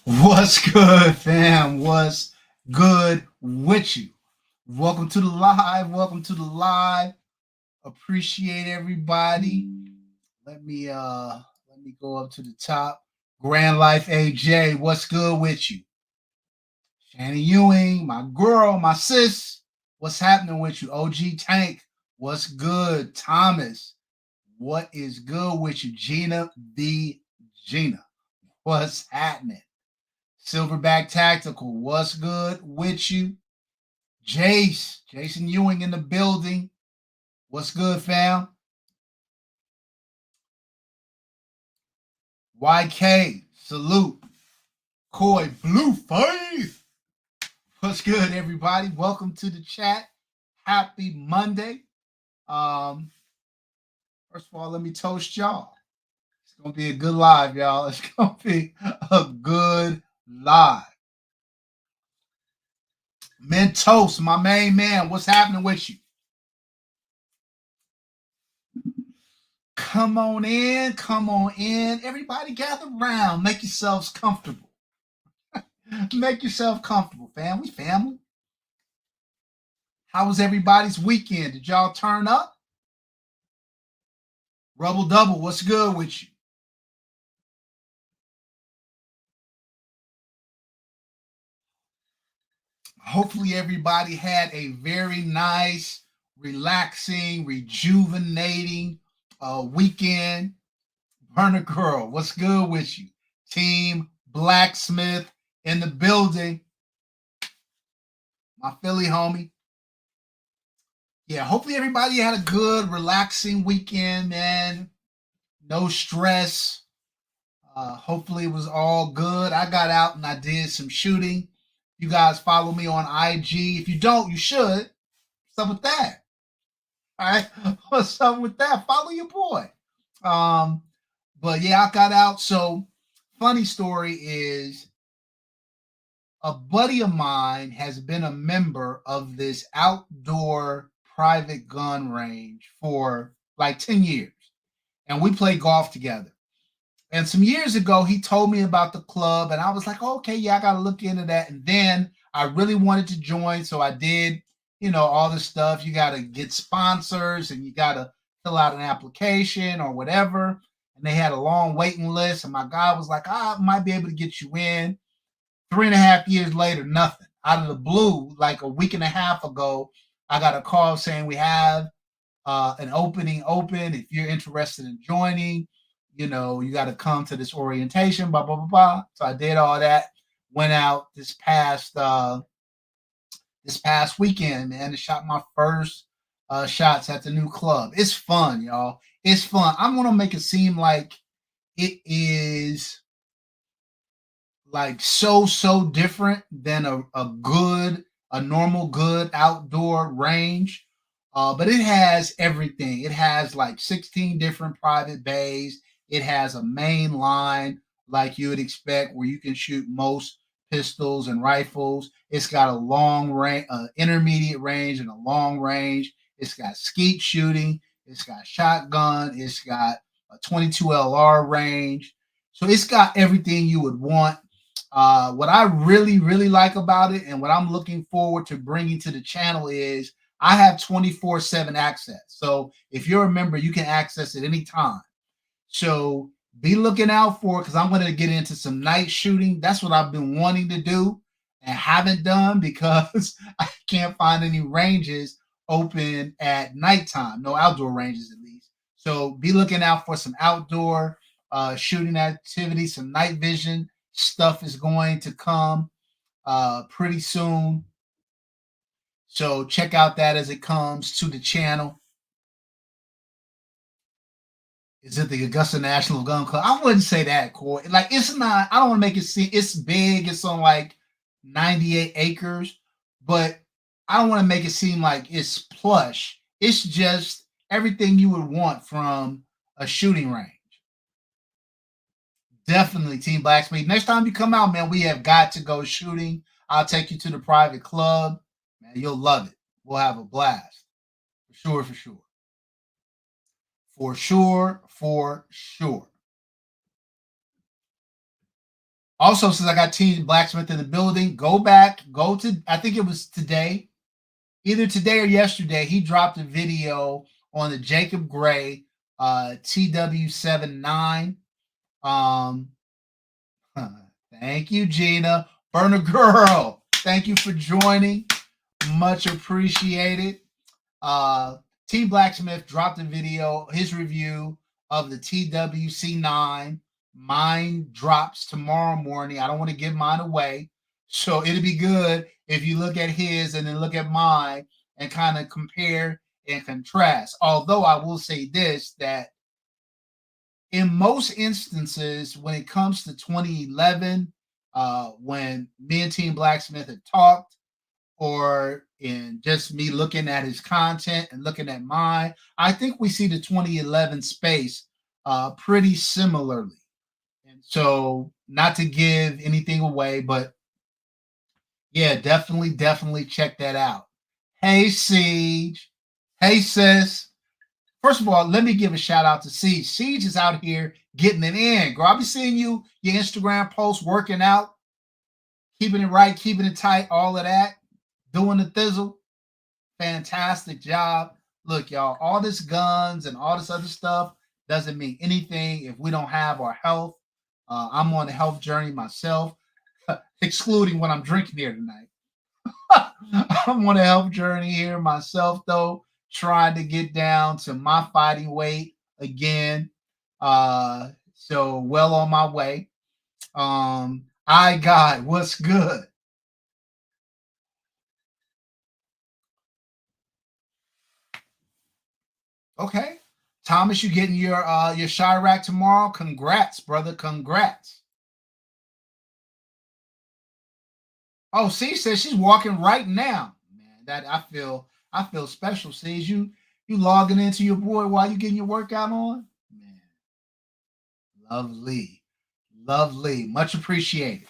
What's good, fam? What's good with you? Welcome to the live. Welcome to the live. Appreciate everybody. Let me go up to the top. Grand Life AJ, what's good with you? Shannon Ewing, my girl, my sis, what's happening with you? OG Tank, what's good? Thomas, what is good with you? Gina the Gina, what's happening? Silverback Tactical, what's good with you? Jason Ewing in the building. What's good, fam? YK, salute. Coy, Blue Faith. What's good, everybody? Welcome to the chat. Happy Monday. Um, First of all, let me toast y'all. It's gonna be a good live, y'all. It's gonna be a good live. Mentos, my main man. What's happening with you? Come on in, come on in. Everybody gather around. Make yourselves comfortable. Make yourself comfortable, family. Family. How was everybody's weekend? Did y'all turn up? Rubble double, what's good with you? Hopefully everybody had a very nice, relaxing, rejuvenating weekend. Burner Girl, what's good with you? Team Blacksmith in the building. My Philly homie. Yeah, hopefully everybody had a good, relaxing weekend, man. No stress. Hopefully it was all good. I got out and I did some shooting. You guys follow me on IG. If you don't, you should. What's up with that? All right. What's up with that? Follow your boy. Um, but yeah, I got out. So funny story is a buddy of mine has been a member of this outdoor private gun range for like 10 years. And we play golf together. And some years ago, he told me about the club, and I was like, okay, yeah, I got to look into that. And then I really wanted to join. So I did, all this stuff. You got to get sponsors and you got to fill out an application or whatever. And they had a long waiting list. And my guy was like, I might be able to get you in. 3.5 years later, nothing. Out of the blue, like a week and a half ago, I got a call saying we have an opening open. If you're interested in joining, you got to come to this orientation, blah, blah, blah, blah. So I did all that, went out this past weekend, man, and shot my first shots at the new club. It's fun, y'all. It's fun. I'm gonna make it seem like it is like so different than a normal good outdoor range. But it has everything. It has like 16 different private bays. It has a main line like you would expect where you can shoot most pistols and rifles. It's got a long range, intermediate range, and a long range. It's got skeet shooting. It's got shotgun. It's got a 22 LR range. So it's got everything you would want. What I really, really like about it and what I'm looking forward to bringing to the channel is I have 24/7 access. So if you're a member, you can access it anytime. So be looking out for it because I'm going to get into some night shooting. That's what I've been wanting to do and haven't done because I can't find any ranges open at nighttime, no outdoor ranges at least. So be looking out for some outdoor shooting activity, some night vision stuff is going to come pretty soon. So check out that as it comes to the channel. Is it the Augusta National Gun Club? I wouldn't say that, Corey. Like it's not. I don't want to make it seem it's big. It's on like 98 acres, but I don't want to make it seem like it's plush. It's just everything you would want from a shooting range. Definitely, Team Blacksmith. Next time you come out, man, we have got to go shooting. I'll take you to the private club. Man, you'll love it. We'll have a blast. For sure, for sure. For sure, for sure. Also, since I got Team Blacksmith in the building, go back, go to, I think it was today, either today or yesterday, he dropped a video on the Jacob Gray TW79. Um, thank you, Gina. Burner Girl, thank you for joining. Much appreciated. Uh, T Blacksmith dropped a video, his review of the TWC9. Mine drops tomorrow morning. I don't want to give mine away. So it'll be good if you look at his and then look at mine and kind of compare and contrast. Although I will say this, that in most instances, when it comes to 2011, when me and Team Blacksmith had talked, or in just me looking at his content and looking at mine, I think we see the 2011 space pretty similarly. And so, not to give anything away, but yeah, definitely check that out. Hey, Siege. Hey, sis. First of all, let me give a shout out to Siege. Siege is out here getting it in. Girl, I'll be seeing you, your Instagram posts, working out, keeping it right, keeping it tight, all of that, doing the thizzle. Fantastic job. Look, y'all, all this guns and all this other stuff doesn't mean anything if we don't have our health. I'm on a health journey myself, excluding what I'm drinking here tonight. I'm on a health journey here myself, though, trying to get down to my fighting weight again. So well on my way. I got what's good. Okay. Thomas, you getting your Chirac tomorrow? Congrats, brother. Congrats. Oh, see, says she's walking right now. Man, that I feel special. Sees you logging into your boy while you getting your workout on. Man, lovely. Lovely. Much appreciated.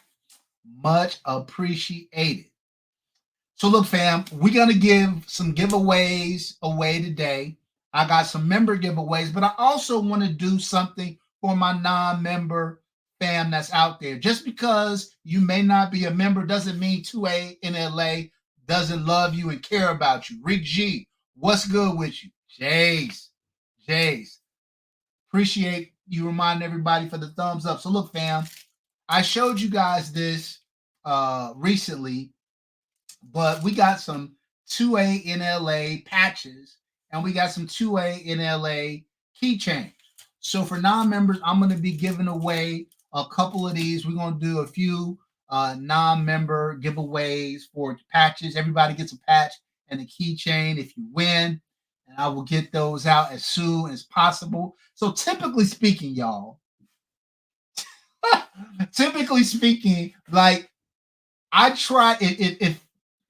Much appreciated. So look, fam, we're gonna give some giveaways away today. I got some member giveaways, but I also want to do something for my non-member fam that's out there. Just because you may not be a member doesn't mean 2A in LA doesn't love you and care about you. Rick G, what's good with you? Jace. Appreciate you reminding everybody for the thumbs up. So look, fam, I showed you guys this recently, but we got some 2A in LA patches and we got some 2A in LA keychains. So for non-members, I'm going to be giving away a couple of these. We're going to do a few non-member giveaways for patches. Everybody gets a patch and a keychain if you win. And I will get those out as soon as possible. So typically speaking, y'all, typically speaking, like I try if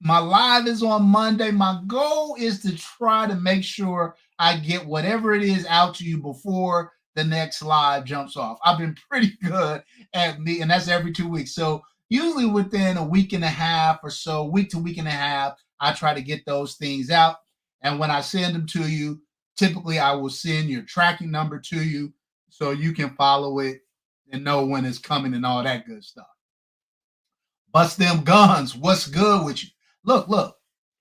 my live is on Monday, my goal is to try to make sure I get whatever it is out to you before the next live jumps off. I've been pretty good at me, and that's every 2 weeks. So usually within a week and a half or so, week to week and a half, I try to get those things out. And when I send them to you, typically I will send your tracking number to you so you can follow it and know when it's coming and all that good stuff. Bust them guns. What's good with you? Look.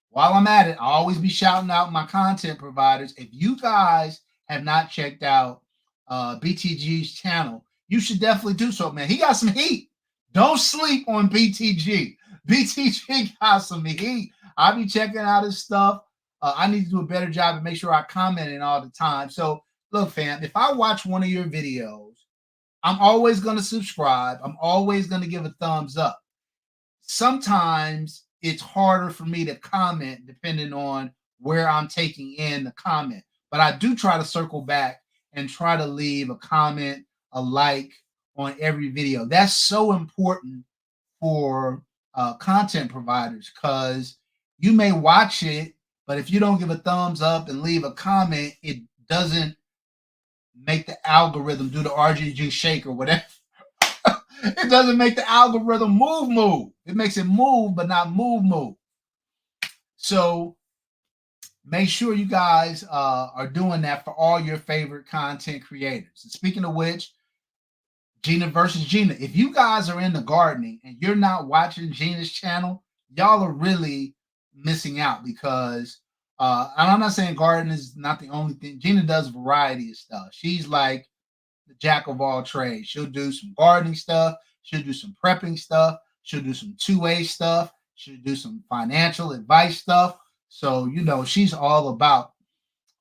While I'm at it, I'll always be shouting out my content providers. If you guys have not checked out BTG's channel, you should definitely do so, man. He got some heat. Don't sleep on BTG. BTG got some heat. I'll be checking out his stuff. I need to do a better job and make sure I comment in all the time. So, look, fam, if I watch one of your videos, I'm always going to subscribe. I'm always going to give a thumbs up. Sometimes it's harder for me to comment depending on where I'm taking in the comment. But I do try to circle back and try to leave a comment, a like on every video. That's so important for content providers because you may watch it, but if you don't give a thumbs up and leave a comment, it doesn't make the algorithm do the RGG shake or whatever. It doesn't make the algorithm move. It makes it move, but not move. So make sure you guys are doing that for all your favorite content creators. And speaking of which, Gina versus Gina. If you guys are into gardening and you're not watching Gina's channel, y'all are really missing out because and I'm not saying gardening is not the only thing. Gina does a variety of stuff. She's like the jack of all trades. She'll do some gardening stuff, she'll do some prepping stuff, she'll do some 2A stuff, she'll do some financial advice stuff. So, she's all about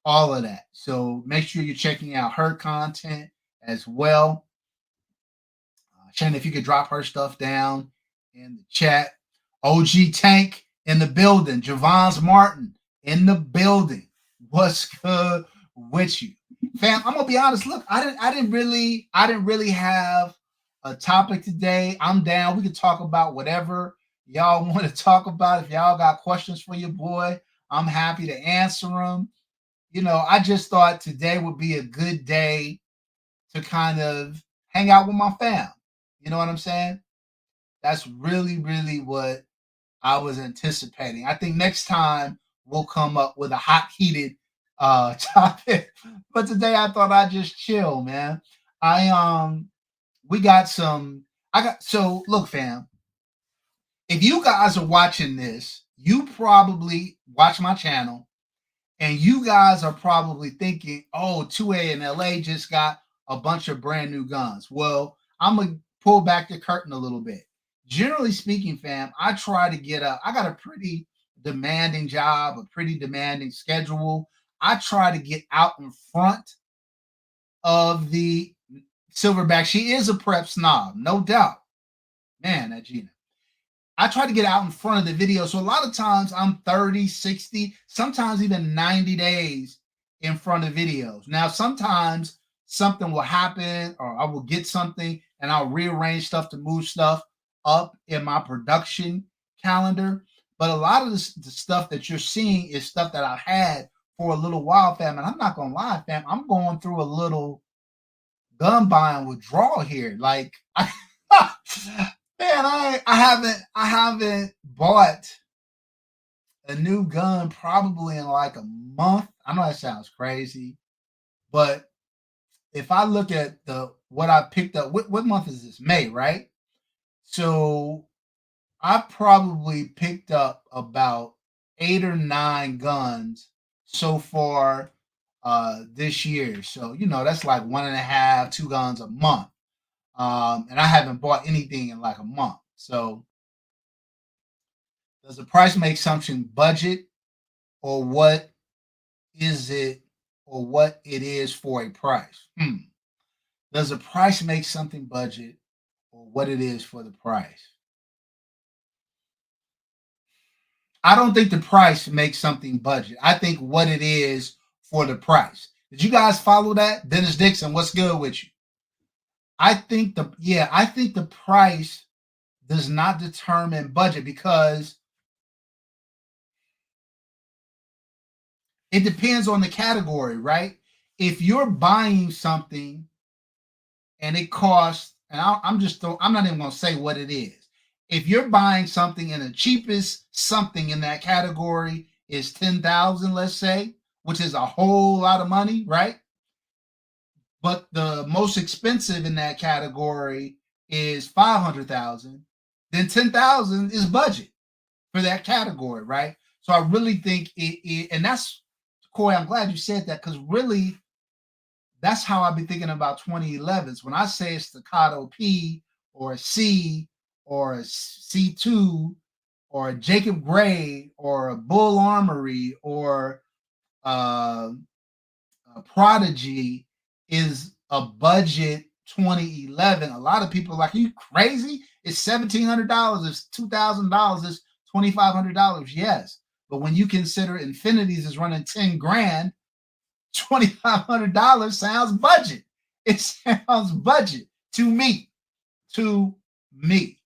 all of that. So make sure you're checking out her content as well. Shannon, if you could drop her stuff down in the chat. OG Tank in the building. Javon's Martin in the building. What's good with you, fam? I'm gonna be honest. Look, I didn't really have a topic today. I'm down. We can talk about whatever y'all want to talk about. If y'all got questions for your boy, I'm happy to answer them. I just thought today would be a good day to kind of hang out with my fam. You know what I'm saying? That's really, really what I was anticipating. I think next time we'll come up with a hot heated topic. But today I thought I'd just chill, man. We got some so look, fam. If you guys are watching this, you probably watch my channel and you guys are probably thinking, oh, 2A in LA just got a bunch of brand new guns. Well, I'm going to pull back the curtain a little bit. Generally speaking, fam, I try to I got a pretty demanding job, a pretty demanding schedule. I try to get out in front of the Silverback. She is a prep snob, no doubt. Man, that Gina. I try to get out in front of the video. So a lot of times I'm 30, 60, sometimes even 90 days in front of videos. Now, sometimes something will happen or I will get something and I'll rearrange stuff to move stuff up in my production calendar. But a lot of the stuff that you're seeing is stuff that I've had for a little while, fam. And I'm not going to lie, fam. I'm going through a little gun buying withdrawal here. Like, man, I haven't bought a new gun probably in like a month. I know that sounds crazy, but if I look at what I picked up, what month is this? May, right? So I probably picked up about 8 or 9 guns so far this year. So that's like 1.5, 2 guns a month. And I haven't bought anything in like a month. So does the price make something budget, or what is it, or what it is for a price? Does the price make something budget, or what it is for the price? I don't think the price makes something budget. I think what it is for the price. Did you guys follow that? Dennis Dixon, what's good with you? I think the price does not determine budget because it depends on the category, right? If you're buying something and it costs, and I'm not even going to say what it is. If you're buying something and the cheapest something in that category is 10,000, let's say, which is a whole lot of money, right? But the most expensive in that category is 500,000, then 10,000 is budget for that category, right? So I really think and that's, Corey, I'm glad you said that, because really that's how I've been thinking about 2011s. When I say a Staccato P or a C or a C2 or a Jacob Gray or a Bull Armory or a Prodigy is a budget 2011. A lot of people are like, are you crazy? It's $1,700, it's $2,000, it's $2,500. Yes. But when you consider Infinities is running 10 grand, $2,500 sounds budget. It sounds budget to me. To me.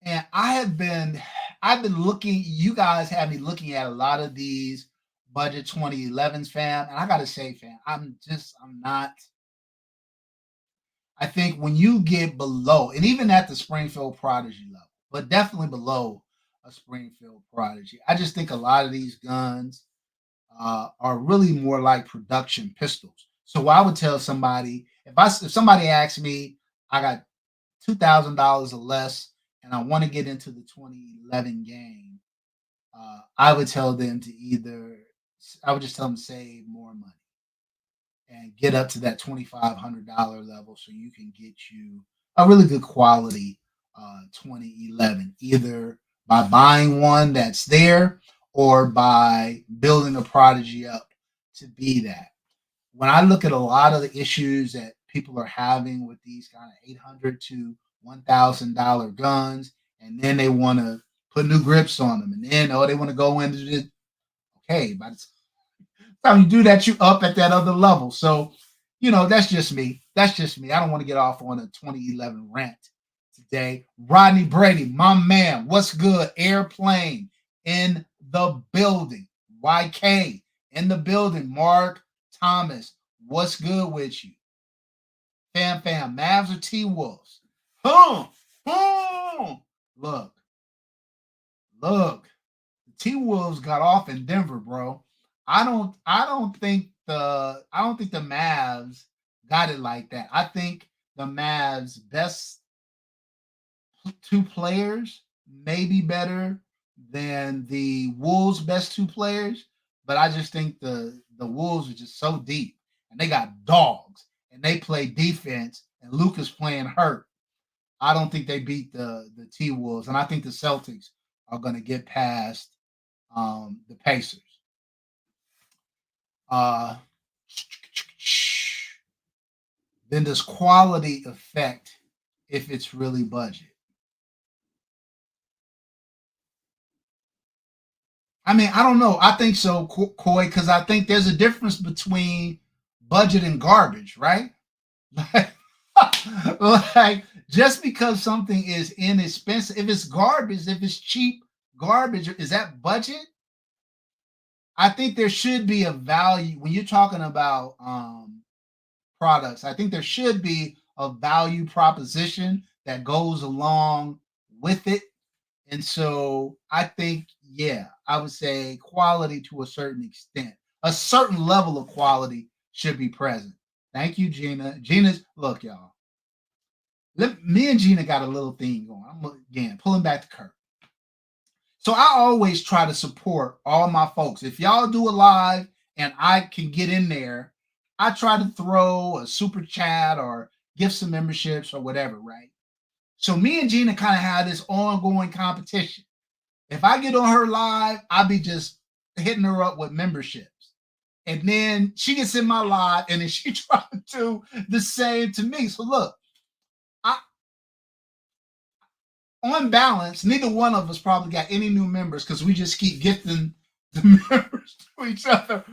And I've been looking, you guys have me looking at a lot of these budget 2011s, fam. And I gotta say, fam, I think when you get below, and even at the Springfield Prodigy level, but definitely below a Springfield Prodigy, I just think a lot of these guns are really more like production pistols. So what I would tell somebody, if somebody asks me, I got $2,000 or less, and I want to get into the 2011 game, I would tell them to either, I would just tell them to save more money and get up to that $2,500 level so you can get you a really good quality 2011, either by buying one that's there or by building a Prodigy up to be that. When I look at a lot of the issues that people are having with these kind of $800 to $1,000 guns, and then they want to put new grips on them, and then they want to go into this. Okay, by the time you do that, you up at that other level. So, that's just me. That's just me. I don't want to get off on a 2011 rant today. Rodney Brady, my man, what's good? Airplane in the building. YK in the building. Mark Thomas, what's good with you? Fam, Mavs or T Wolves? Look. The T Wolves got off in Denver, bro. I don't think the Mavs got it like that. I think the Mavs best two players may be better than the Wolves best two players, but I just think the Wolves are just so deep and they got dogs and they play defense and Luka's playing hurt. I don't think they beat the T Wolves, and I think the Celtics are going to get past the Pacers. Uh, then does quality affect if it's really budget? I mean, I don't know. I think so, Coy, because I think there's a difference between budget and garbage, right? Like, like just because something is inexpensive, if it's garbage, if it's cheap garbage, is that budget? I think there should be a value when you're talking about products. I think there should be a value proposition that goes along with it. And so I think, yeah, I would say quality to a certain extent. A certain level of quality should be present. Thank you, Gina. Gina's look, y'all. Me and Gina got a little thing going. I'm again pulling back the curtain. So I always try to support all my folks. If y'all do a live and I can get in there, I try to throw a super chat or give some memberships or whatever, right? So me and Gina kind of have this ongoing competition. If I get on her live, I'll be just hitting her up with memberships. And then she gets in my live and then she tries to do the same to me. So look, I on balance, neither one of us probably got any new members because we just keep gifting the members to each other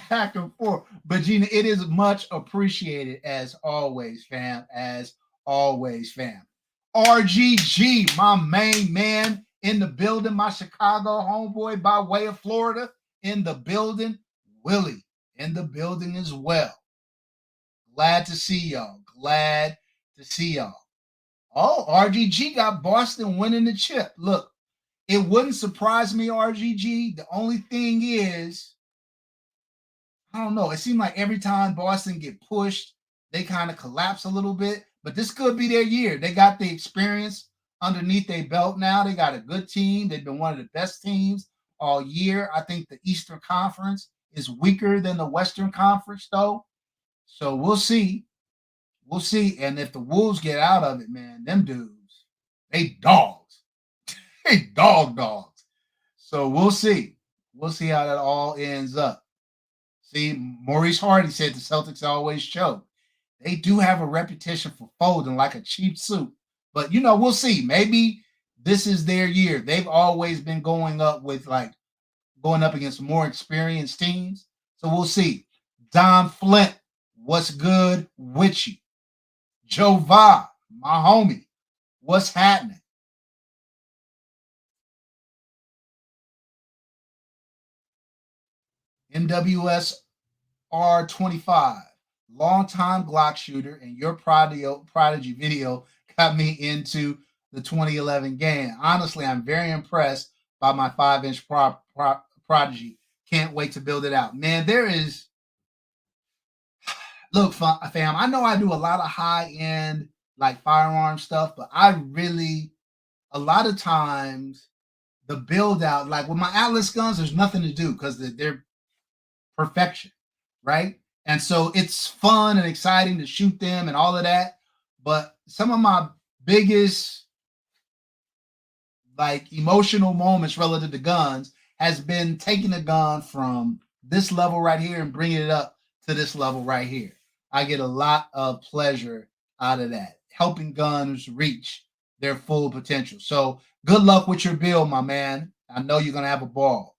back and forth. But Gina, it is much appreciated as always, fam. As always, fam. RGG, my main man in the building, my Chicago homeboy by way of Florida in the building. Willie in the building as well. Glad to see y'all. Glad to see y'all. Oh, RGG got Boston winning the chip. Look, it wouldn't surprise me, RGG. The only thing is, I don't know. It seemed like every time Boston get pushed, they kind of collapse a little bit. But this could be their year. They got the experience underneath their belt now. They got a good team. They've been one of the best teams all year. I think the Eastern Conference is weaker than the Western Conference, though. So we'll see. We'll see. And if the Wolves get out of it, man, them dudes, they dogs. They dogs. So we'll see. We'll see how that all ends up. See, Maurice Hardy said the Celtics always choke. They do have a reputation for folding like a cheap suit. But, we'll see. Maybe this is their year. They've always been going up against more experienced teams. So we'll see. Don Flint, what's good with you? Joe Va, my homie, what's happening? MWS R25, longtime Glock shooter, and your Prodigy video got me into the 2011 game. Honestly, I'm very impressed by my 5-inch Prodigy. Can't wait to build it out. Man, Look, fam, I know I do a lot of high end like firearm stuff, but I really a lot of times the build out, like with my Atlas guns, there's nothing to do because they're perfection, right? And so it's fun and exciting to shoot them and all of that. But some of my biggest like emotional moments relative to guns has been taking a gun from this level right here and bringing it up to this level right here. I get a lot of pleasure out of that, helping guns reach their full potential. So good luck with your build, my man. I know you're gonna have a ball.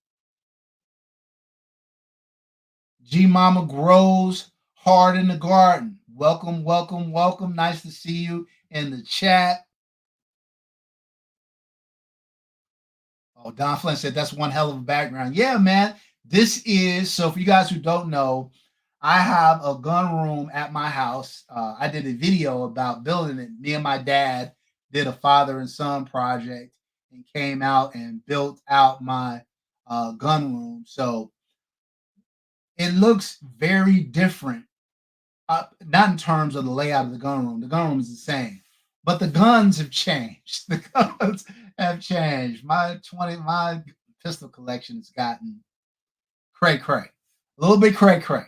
G Mama grows hard in the garden. Welcome, welcome, welcome. Nice to see you in the chat. Oh, Don Flynn said that's one hell of a background. Yeah, man. This is so for you guys who don't know, I have a gun room at my house. I did a video about building it. Me and my dad did a father and son project and came out and built out my gun room. So it looks very different, not in terms of the layout of the gun room. The gun room is the same, but the guns have changed. The guns have changed. My pistol collection has gotten cray cray, a little bit cray cray.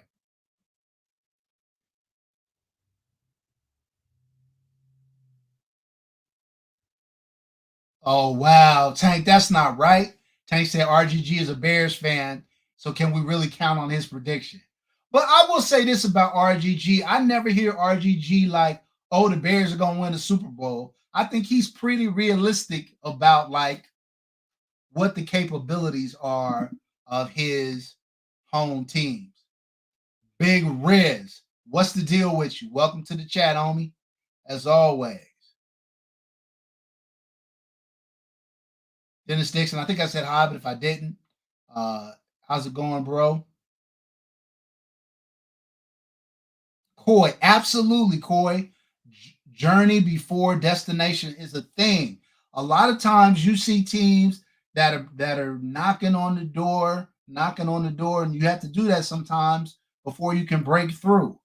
Oh wow, Tank, that's not right. Tank said RGG is a Bears fan, so can we really count on his prediction? But I will say this about RGG: I never hear RGG like, "Oh, the Bears are going to win the Super Bowl." I think he's pretty realistic about like what the capabilities are of his home teams. Big Riz, what's the deal with you? Welcome to the chat, homie. As always, Dennis Dixon. I think I said hi, but if I didn't, uh, how's it going, bro? Coy, absolutely, Coy. Journey before destination is a thing. A lot of times you see teams that are knocking on the door, and you have to do that sometimes before you can break through.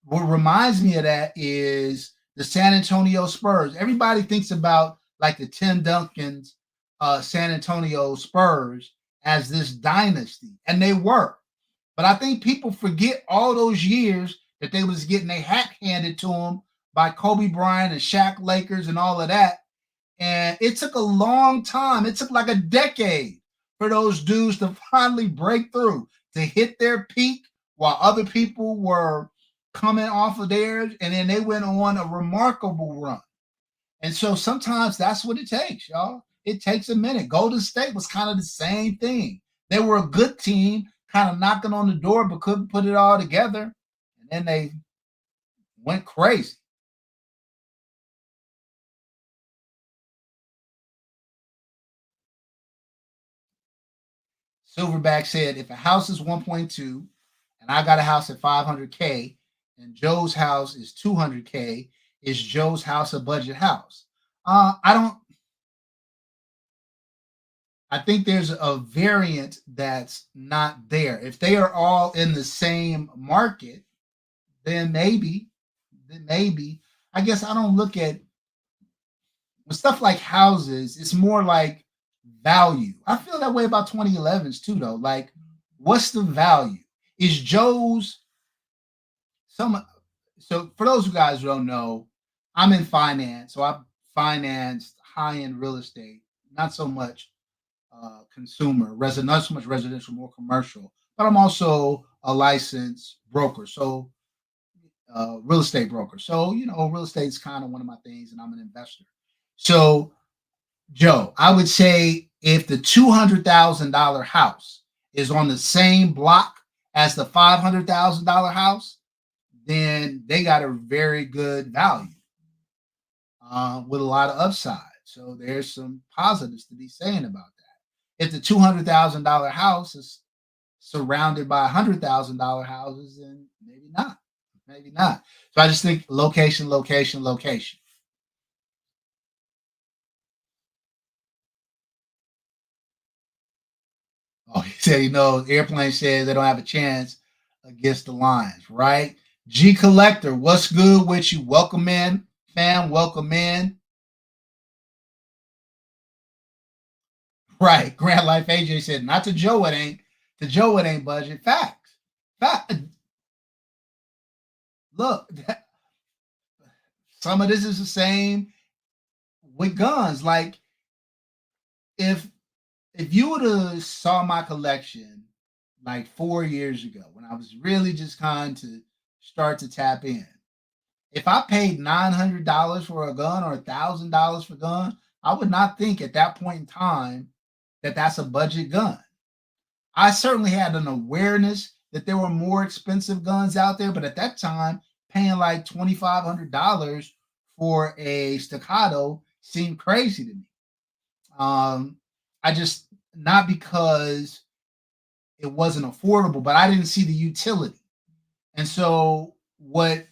What reminds me of that is the San Antonio Spurs. Everybody thinks about like the Tim Duncan's San Antonio Spurs as this dynasty, and they were. But I think people forget all those years that they was getting their hat handed to them by Kobe Bryant and Shaq Lakers and all of that. And it took a long time. It took like a decade for those dudes to finally break through, to hit their peak while other people were coming off of theirs. And then they went on a remarkable run. And so sometimes that's what it takes, y'all. It takes a minute. Golden State was kind of the same thing. They were a good team, kind of knocking on the door, but couldn't put it all together. And then they went crazy. Silverback said, if a house is 1.2 and I got a house at 500K and Joe's house is 200K, is Joe's house a budget house? I don't, I think there's a variant that's not there. If they are all in the same market, then maybe, then maybe. I guess I don't look at with stuff like houses. It's more like value. I feel that way about 2011s too, though. Like, what's the value? Is Joe's some? So for those of you guys who don't know, I'm in finance, so I've financed high end real estate, not so much consumer, resident, not so much residential, more commercial. But I'm also a licensed broker, so real estate broker. So real estate is kind of one of my things, and I'm an investor. So Joe, I would say if the $200,000 house is on the same block as the $500,000 house, then they got a very good value with a lot of upside. So there's some positives to be saying about that. If the $200,000 house is surrounded by $100,000 houses, then maybe not. Maybe not. So I just think location, location, location. Oh, he said, airplane says they don't have a chance against the Lions, right? G Collector, what's good with you? Welcome in, fam. Welcome in. Right. Grand Life AJ said, not to Joe, it ain't. To Joe, it ain't budget. Facts. Fact. Look, some of this is the same with guns. Like, if you would have saw my collection like 4 years ago when I was really just kind to start to tap in, if I paid $900 for a gun or $1,000 for a gun, I would not think at that point in time that that's a budget gun. I certainly had an awareness that there were more expensive guns out there, but at that time, paying like $2,500 for a Staccato seemed crazy to me. I just, not because it wasn't affordable, but I didn't see the utility. And so, what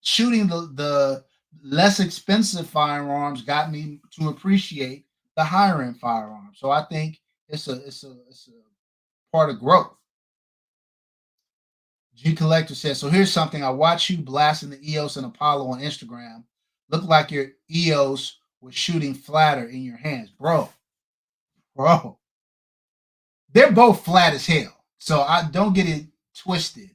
shooting the less expensive firearms got me to appreciate the higher end firearms. So I think it's a part of growth. G Collector says, so here's something. I watch you blasting the EOS and Apollo on Instagram. Look like your EOS was shooting flatter in your hands. Bro. They're both flat as hell. So I don't get it twisted.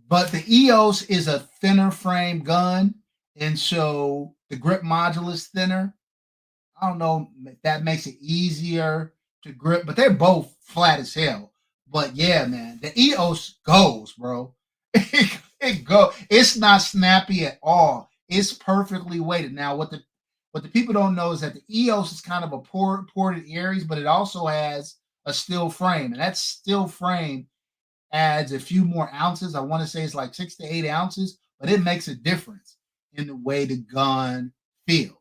But the EOS is a thinner frame gun. And so the grip module is thinner. I don't know if that makes it easier to grip, but they're both flat as hell. But yeah, man, the EOS goes, bro. it go. It's not snappy at all. It's perfectly weighted. Now, what the people don't know is that the EOS is kind of a ported Aries, but it also has a steel frame, and that steel frame adds a few more ounces. I want to say it's like 6 to 8 ounces, but it makes a difference in the way the gun feels.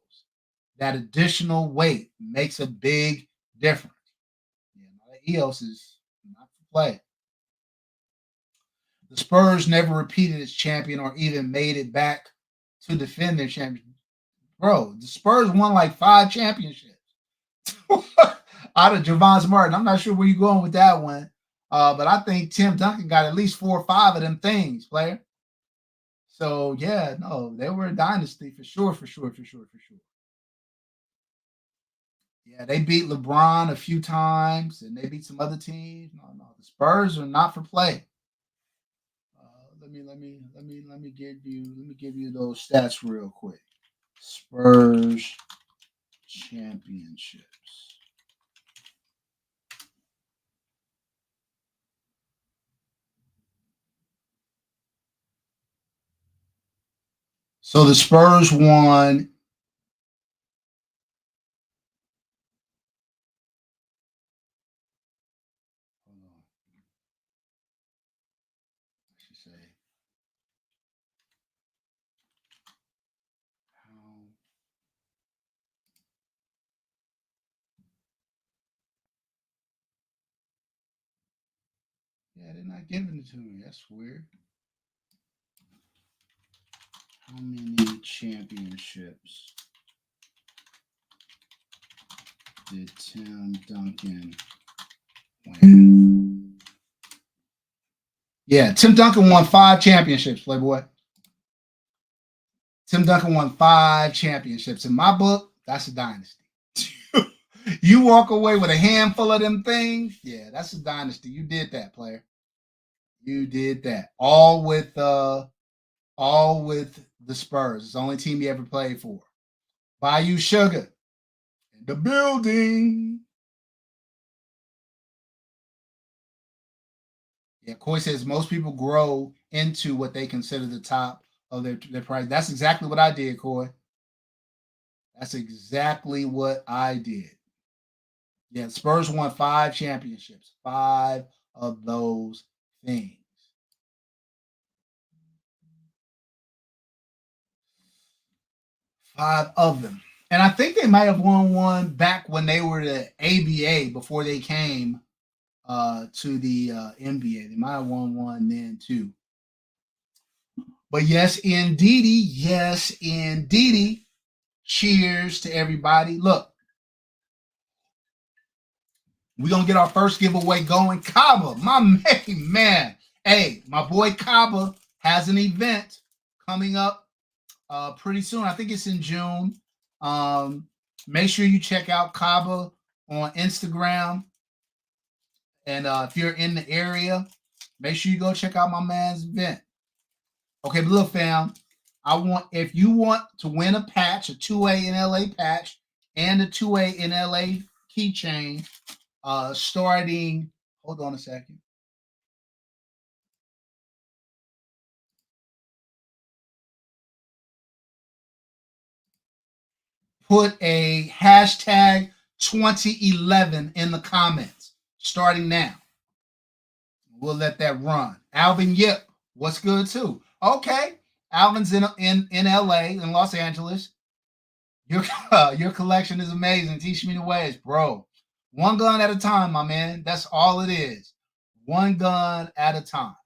That additional weight makes a big difference. Yeah, the EOS is not for play. The Spurs never repeated as champion or even made it back to defend their championship. Bro, the Spurs won like 5 championships out of Javon Martin. I'm not sure where you're going with that one. But I think Tim Duncan got at least 4 or 5 of them things, player. So yeah, no, they were a dynasty for sure. Yeah, they beat LeBron a few times, and they beat some other teams. No, the Spurs are not for play. Let me give you those stats real quick. Spurs championships. So the Spurs won. I should say. Yeah, they're not giving it to me. That's weird. How many championships did Tim Duncan win? Yeah, Tim Duncan won 5 championships, Playboy. Tim Duncan won 5 championships. In my book, that's a dynasty. You walk away with a handful of them things, yeah, that's a dynasty. You did that, player. You did that. All with the Spurs. It's the only team he ever played for. Bayou Sugar in the building. Yeah, Coy says most people grow into what they consider the top of their price. That's exactly what I did, Coy. That's exactly what I did. Yeah, Spurs won 5 championships. 5 of those things. 5 of them. And I think they might have won one back when they were the ABA before they came to the NBA. They might have won one then too. But yes, indeedy. Yes, indeedy. Cheers to everybody. Look, we're going to get our first giveaway going. Kaba, my man. Hey, my boy Kaba has an event coming up pretty soon. I think it's in June. Make sure you check out Kaba on Instagram. And if you're in the area, make sure you go check out my man's event. Okay, but look, fam, if you want to win a patch, a 2A in LA patch, and a 2A in LA keychain, starting, hold on a second. Put a hashtag 2011 in the comments starting now. We'll let that run. Alvin Yip, what's good too? Okay, Alvin's in LA, in Los Angeles. Your collection is amazing. Teach me the ways, bro. One gun at a time, my man. That's all it is. One gun at a time.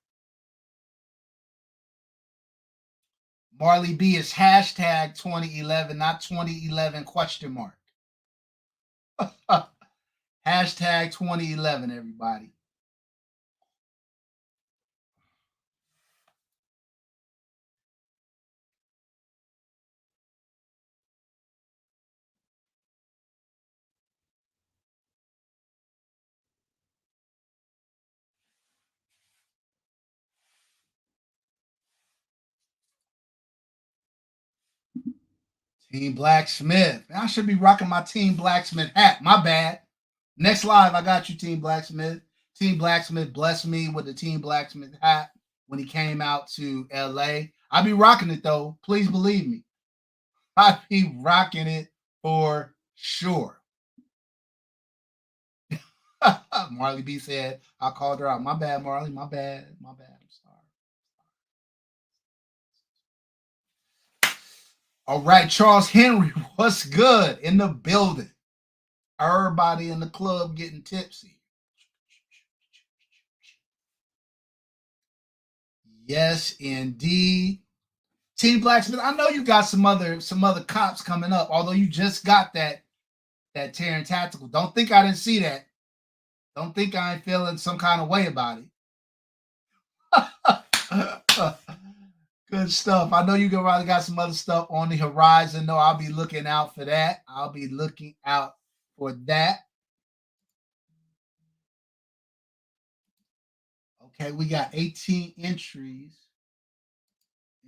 Marley B is hashtag 2011, not 2011 question mark. Hashtag 2011, everybody. Team Blacksmith. I should be rocking my Team Blacksmith hat. My bad. Next live, I got you, Team Blacksmith. Team Blacksmith blessed me with the Team Blacksmith hat when he came out to LA. I'll be rocking it though. Please believe me. I'll be rocking it for sure. Marley B said, I called her out. My bad, Marley. My bad. My bad. I'm sorry. All right, Charles Henry, what's good in the building? Everybody in the club getting tipsy. Yes, indeed. Team Blacksmith, I know you got some other cops coming up, although you just got that Terran Tactical. Don't think I didn't see that. Don't think I ain't feeling some kind of way about it. Good stuff. I know you probably got some other stuff on the horizon. No, I'll be looking out for that. I'll be looking out for that. Okay, we got 18 entries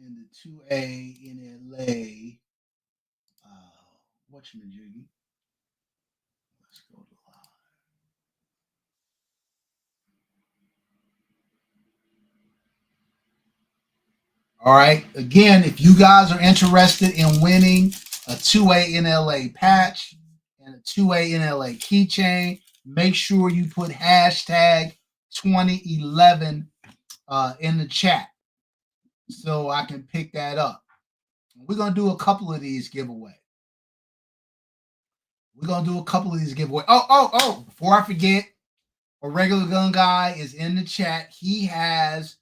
in the 2A in LA. Whatchamajiggy. Let's go to live. All right. Again, if you guys are interested in winning a 2A in LA patch and a 2A in LA keychain, make sure you put hashtag 2011 in the chat so I can pick that up. We're going to do a couple of these giveaways. Oh, before I forget, a regular gun guy is in the chat. He has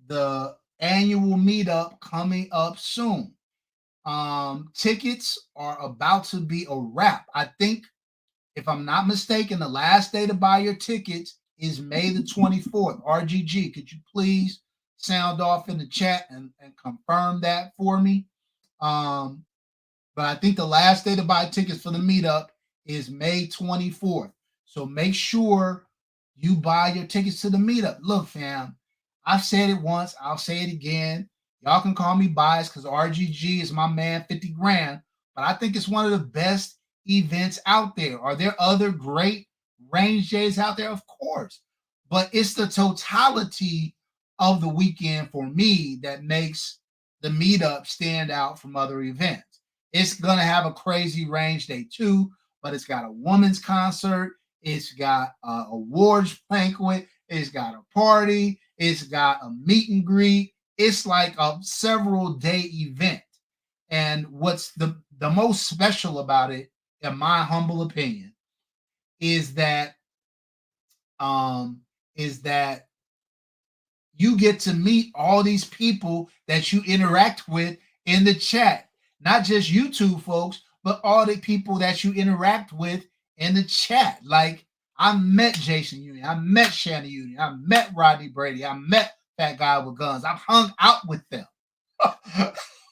the annual meetup coming up soon. Tickets are about to be a wrap. I think, if I'm not mistaken, the last day to buy your tickets is May the 24th. RGG, could you please sound off in the chat and confirm that for me? But I think the last day to buy tickets for the meetup is May 24th. So make sure you buy your tickets to the meetup. Look, fam, I've said it once. I'll say it again. Y'all can call me biased because RGG is my man, 50 grand. But I think it's one of the best events out there. Are there other great range J's out there? Of course. But it's the totality of the weekend for me that makes the meetup stand out from other events. It's going to have a crazy range day too, but it's got a women's concert. It's got an awards banquet. It's got a party. It's got a meet and greet. It's like a several day event. And what's the most special about it, in my humble opinion, is that you get to meet all these people that you interact with in the chat. Not just YouTube folks, but all the people that you interact with in the chat. Like, I met Jason Union, I met Shannon Union, I met Rodney Brady, I met Fat Guy with Guns. I've hung out with them.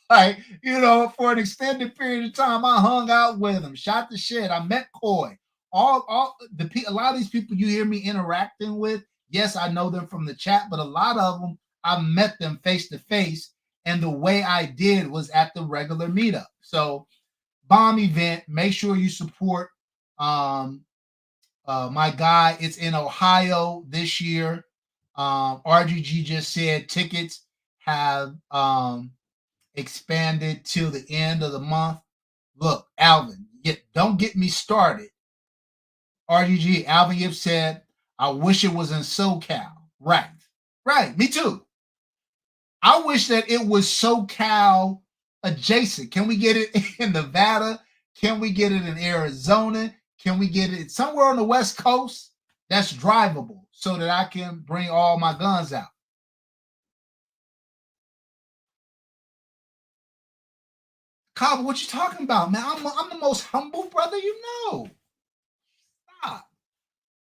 Like, for an extended period of time, I hung out with them, shot the shit. I met Coy. A lot of these people you hear me interacting with, yes, I know them from the chat, but a lot of them I met them face to face, and the way I did was at the regular meetup. So, bomb event. Make sure you support my guy. It's in Ohio this year. RGG just said tickets have expanded till the end of the month. Look, Alvin, don't get me started. RGG, Alvin Yip said, I wish it was in SoCal. Right, me too. I wish that it was SoCal adjacent. Can we get it in Nevada? Can we get it in Arizona? Can we get it somewhere on the West Coast that's drivable so that I can bring all my guns out? Cobb, what you talking about, man? I'm the most humble brother you know.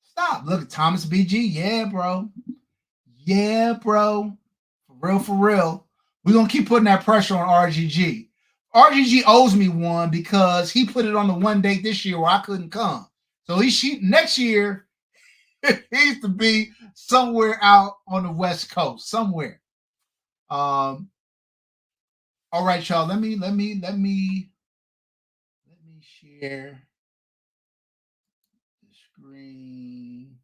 Stop. Look at Thomas BG. Yeah, bro. For real. We're going to keep putting that pressure on RGG. RGG owes me one because he put it on the one date this year where I couldn't come. So next year, he needs to be somewhere out on the West Coast, somewhere. All right, y'all. Let me share the screen.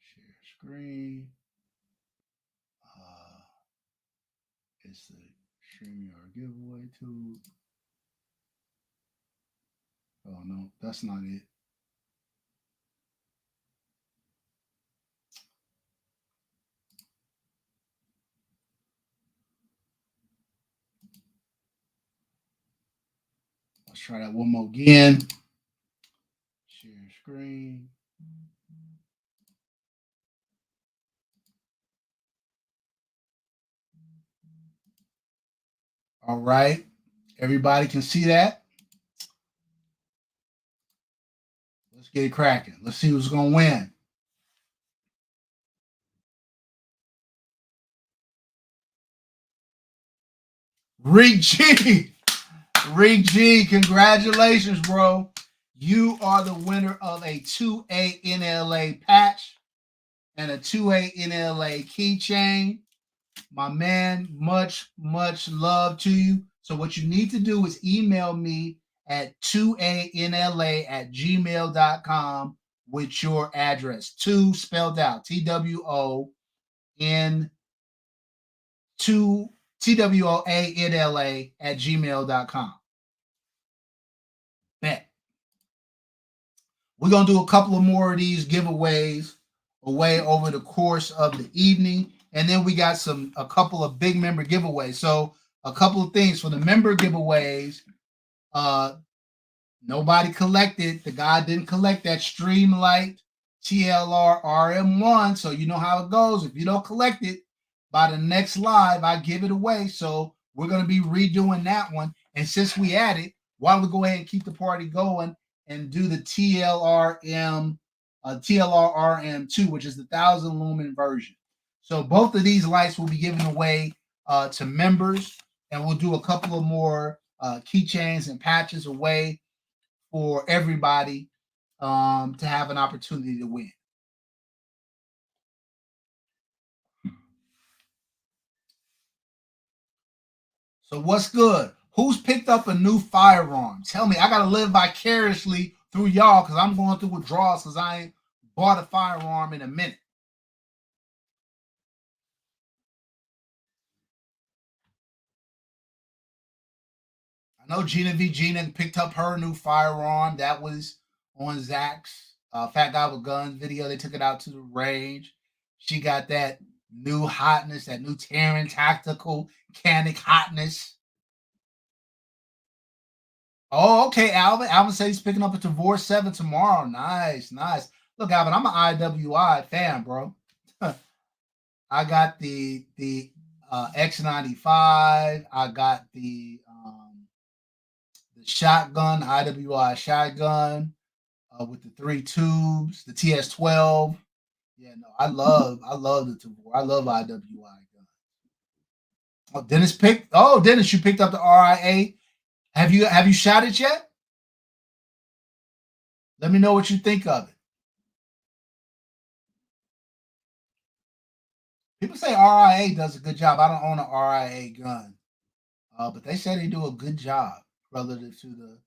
Share screen. It's the StreamYard giveaway too. Oh no, that's not it. Let's try that one more again. Share screen. All right. Everybody can see that. Let's get it cracking. Let's see who's going to win. Rick G. Rick G, congratulations, bro. You are the winner of a 2A NLA patch and a 2A NLA keychain. My man, much love to you. So what you need to do is email me at 2anla@gmail.com with your address. 2 spelled out. TWON 2 TWOANLA@gmail.com. Bet. We're going to do a couple of more of these giveaways away over the course of the evening. And then we got a couple of big member giveaways. So a couple of things for the member giveaways. Nobody collected. The guy didn't collect that Streamlight TLR RM1. So you know how it goes. If you don't collect it, by the next live, I give it away. So we're going to be redoing that one. And since we at it, why don't we go ahead and keep the party going and do the TLR RM2, which is the 1,000 lumen version. So both of these lights will be given away to members, and we'll do a couple of more keychains and patches away for everybody to have an opportunity to win. So what's good? Who's picked up a new firearm? Tell me. I got to live vicariously through y'all because I'm going through withdrawals because I ain't bought a firearm in a minute. I know Gina V. Gina picked up her new firearm. That was on Zach's Fat Guy with Guns video. They took it out to the range. She got that new hotness, that new Terran tactical canic hotness. Oh, okay, Alvin. Alvin said he's picking up a Tavor 7 tomorrow. Nice. Look, Alvin, I'm an IWI fan, bro. I got the X95. I got the shotgun, IWI shotgun with the 3 tubes, the TS12. Yeah, no, I love the Tavor. I love IWI gun. Oh, Dennis, you picked up the RIA. Have you shot it yet? Let me know what you think of it. People say RIA does a good job. I don't own an RIA gun, but they say they do a good job relative to the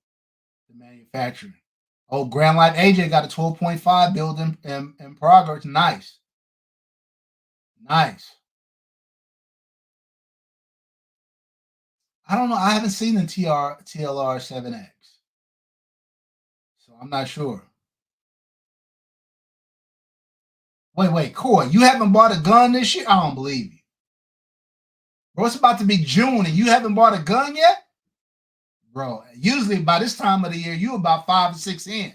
manufacturing. Oh, Grand Light AJ got a 12.5 build in progress. Nice, nice. I don't know. I haven't seen the TLR 7X, so I'm not sure. Wait, Corey, you haven't bought a gun this year? I don't believe you. Bro, it's about to be June and you haven't bought a gun yet? Bro, usually by this time of the year, you about 5 or 6 in.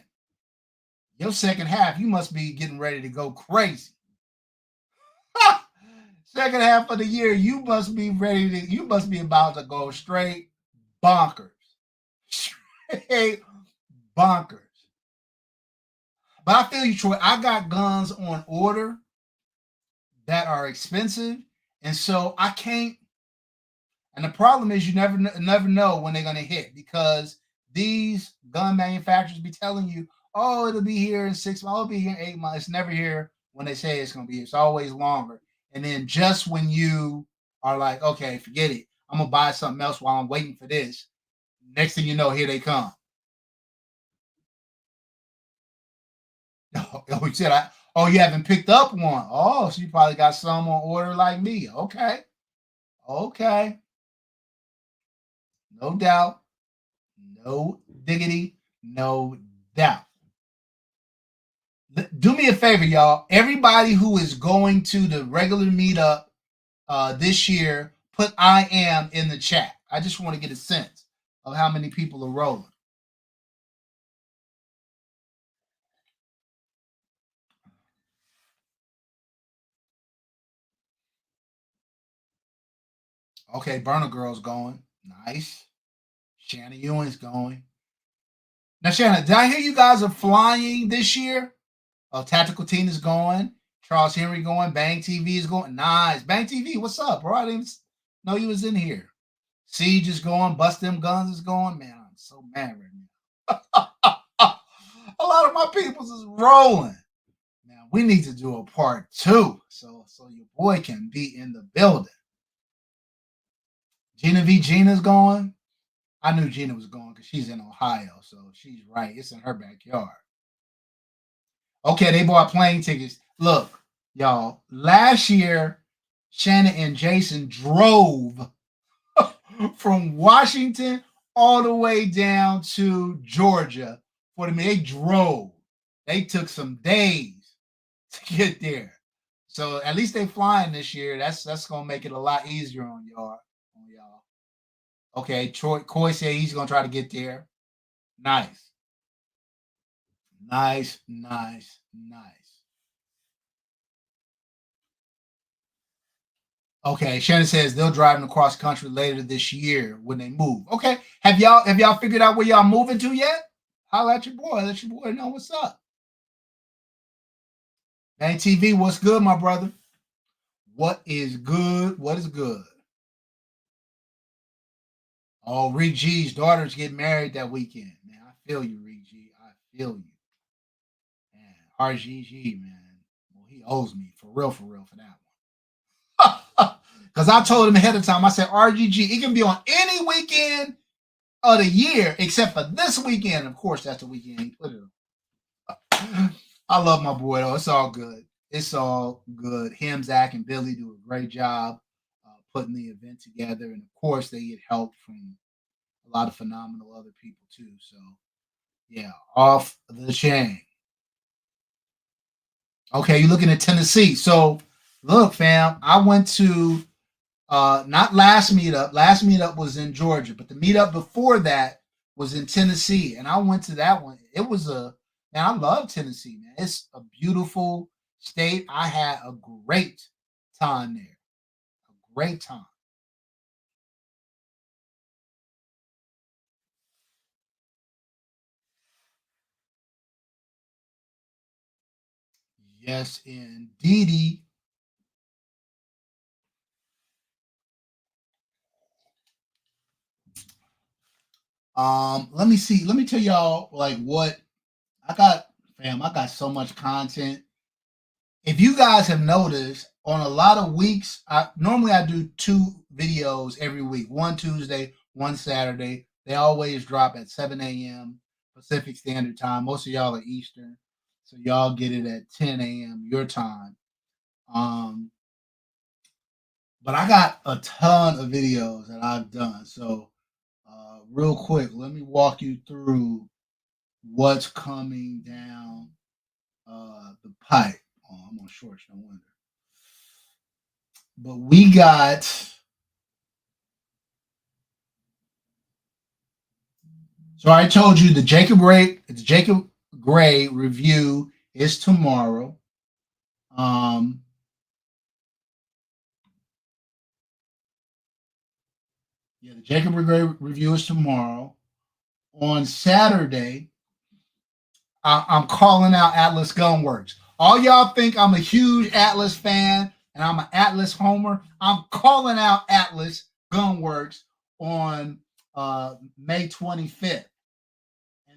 Your second half, you must be getting ready to go crazy. Second half of the year, you must be about to go straight bonkers. Straight bonkers. But I feel you, Troy. I got guns on order that are expensive. And so I can't. And the problem is, you never know when they're gonna hit because these gun manufacturers be telling you, "Oh, it'll be here in 6 months. It'll be here in 8 months." It's never here when they say it's gonna be here. It's always longer. And then just when you are like, "Okay, forget it. I'm gonna buy something else while I'm waiting for this." Next thing you know, here they come. Oh, you said Oh, you haven't picked up one. Oh, so you probably got some on order like me. Okay, okay, no doubt. No diggity, no doubt. Do me a favor, y'all. Everybody who is going to the regular meetup this year, put I am in the chat. I just want to get a sense of how many people are rolling. Okay, Burner Girl's going. Nice. Shannon Ewing's going. Now, Shannon, did I hear you guys are flying this year? Tactical Team is going. Charles Henry going. Bang TV is going. Nice. Bang TV, what's up, bro? I didn't know you was in here. Siege is going. Bust Them Guns is going. Man, I'm so mad right now. A lot of my peoples is rolling. Now we need to do a part two, so your boy can be in the building. Gina V. Gina's going. I knew Gina was going because she's in Ohio, so she's right. It's in her backyard. Okay, they bought plane tickets. Look, y'all. Last year, Shannon and Jason drove from Washington all the way down to Georgia for them. They drove. They took some days to get there. So at least they flying this year. That's gonna make it a lot easier on y'all. On y'all. Okay, Troy Coy said he's gonna try to get there. Nice. Nice, nice, nice. Okay, Shannon says they'll drive across country later this year when they move. Okay, have y'all figured out where y'all moving to yet? Holla at your boy. Let your boy know what's up. Bang TV, what's good, my brother? What is good? What is good? Oh, Rick G's daughter's getting married that weekend. Man, I feel you, Rick G. I feel you. Man, RGG, man. Well, he owes me for real for that one. Because I told him ahead of time, I said, RGG, it can be on any weekend of the year except for this weekend. Of course, that's the weekend he put it on. I love my boy, though. It's all good. It's all good. Him, Zach, and Billy do a great job putting the event together. And of course, they get help from a lot of phenomenal other people, too. So, yeah, off the chain. Okay, you're looking at Tennessee. So, look, fam, I went to not last meetup. Last meetup was in Georgia, but the meetup before that was in Tennessee, and I went to that one. It was man, I love Tennessee, man. It's a beautiful state. I had a great time there. A great time. Yes, indeedy. Let me see. Let me tell y'all like what I got, fam. I got so much content. If you guys have noticed, on a lot of weeks, I do 2 videos every week. One Tuesday, one Saturday. They always drop at 7 a.m. Pacific Standard Time. Most of y'all are Eastern, so y'all get it at 10 a.m. your time. Um, but I got a ton of videos that I've done. So, real quick, let me walk you through what's coming down the pipe. Oh, I'm on shorts, no wonder. But we got. So I told you the Jacob Gray review is tomorrow. Um, yeah, the Jacob Gray review is tomorrow. On Saturday, I'm calling out Atlas Gunworks. All y'all think I'm a huge Atlas fan and I'm an Atlas homer. I'm calling out Atlas Gunworks on May 25th.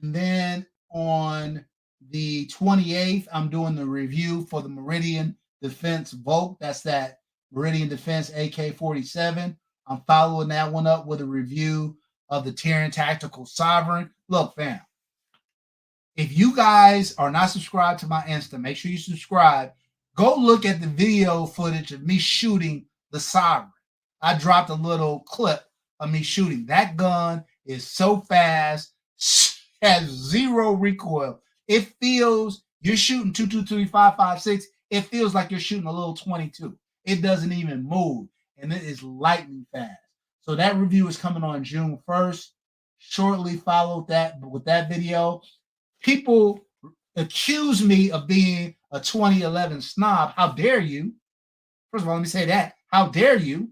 And then on the 28th, I'm doing the review for the Meridian Defense Volt. That's that Meridian Defense AK 47. I'm following that one up with a review of the Terran Tactical Sovereign. Look, fam, if you guys are not subscribed to my Insta, make sure you subscribe. Go look at the video footage of me shooting the Sovereign. I dropped a little clip of me shooting. That gun is so fast, has zero recoil. It feels you're shooting 223, 5.56. It feels like you're shooting a little 22. It doesn't even move, and it is lightning fast. So that review is coming on June 1st. Shortly followed that with that video. People accuse me of being a 2011 snob. How dare you? First of all, let me say that. How dare you?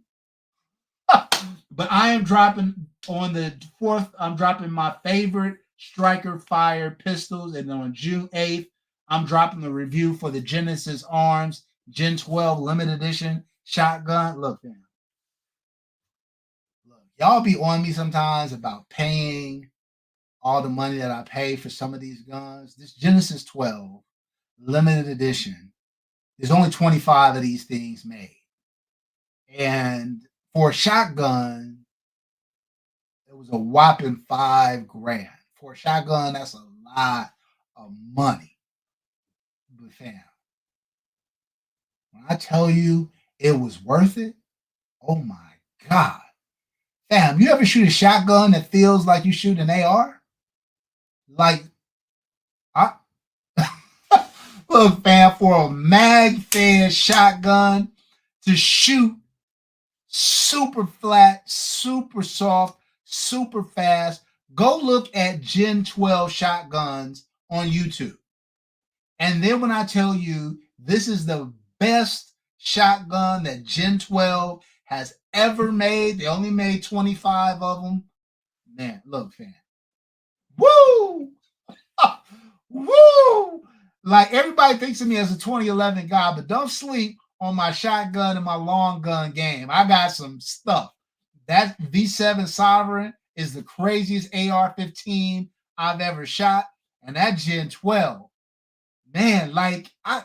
But I am dropping on the 4th, I'm dropping my favorite striker fire pistols. And then on June 8th, I'm dropping the review for the Genesis Arms Gen 12 limited edition shotgun. Look, man. Look, y'all be on me sometimes about paying all the money that I pay for some of these guns. This Genesis 12 limited edition, there's only 25 of these things made. And for a shotgun, it was a whopping $5,000. For a shotgun, that's a lot of money. But fam, when I tell you it was worth it, oh my God. Fam, you ever shoot a shotgun that feels like you shoot an AR? Like, I, look, fam, for a mag fed shotgun to shoot super flat, super soft, super fast, go look at Gen 12 shotguns on YouTube. And then when I tell you this is the best shotgun that Gen 12 has ever made, they only made 25 of them. Man, look, fam. Woo! Woo! Like everybody thinks of me as a 2011 guy, but don't sleep on my shotgun and my long gun game. I got some stuff. That V7 Sovereign is the craziest AR-15 I've ever shot, and that Gen 12, man, like I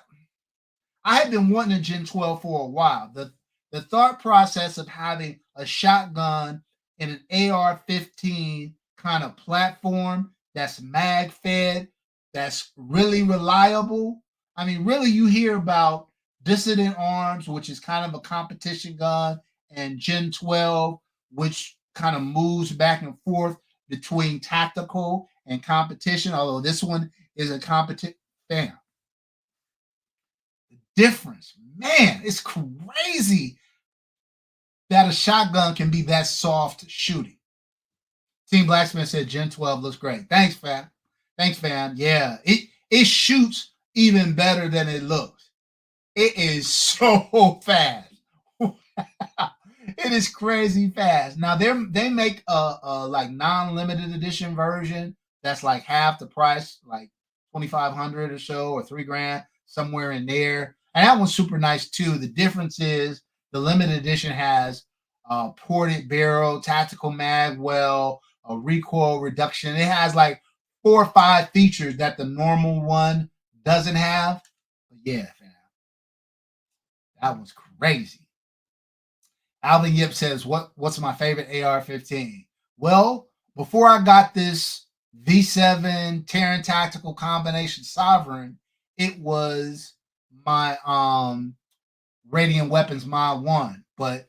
had been wanting a Gen 12 for a while. The thought process of having a shotgun in an AR-15 kind of platform that's mag fed, that's really reliable. I mean, really, you hear about Dissident Arms, which is kind of a competition gun, and Gen 12, which kind of moves back and forth between tactical and competition, although this one is a competition. Damn, difference. Man, it's crazy that a shotgun can be that soft shooting. Team Blacksmith said Gen 12 looks great. Thanks, fam. Thanks, fam. Yeah, it shoots even better than it looks. It is so fast. It is crazy fast. Now they make a like non-limited edition version that's like half the price, like 2,500 or so, or $3,000, somewhere in there. And that one's super nice too. The difference is the limited edition has ported barrel, tactical mag well, a recoil reduction. It has like 4 or 5 features that the normal one doesn't have. But yeah, fam, that was crazy. Alvin Yip says, what's my favorite AR-15? Well, before I got this V7 Terran Tactical Combination Sovereign, it was my Radiant Weapons Mod 1. But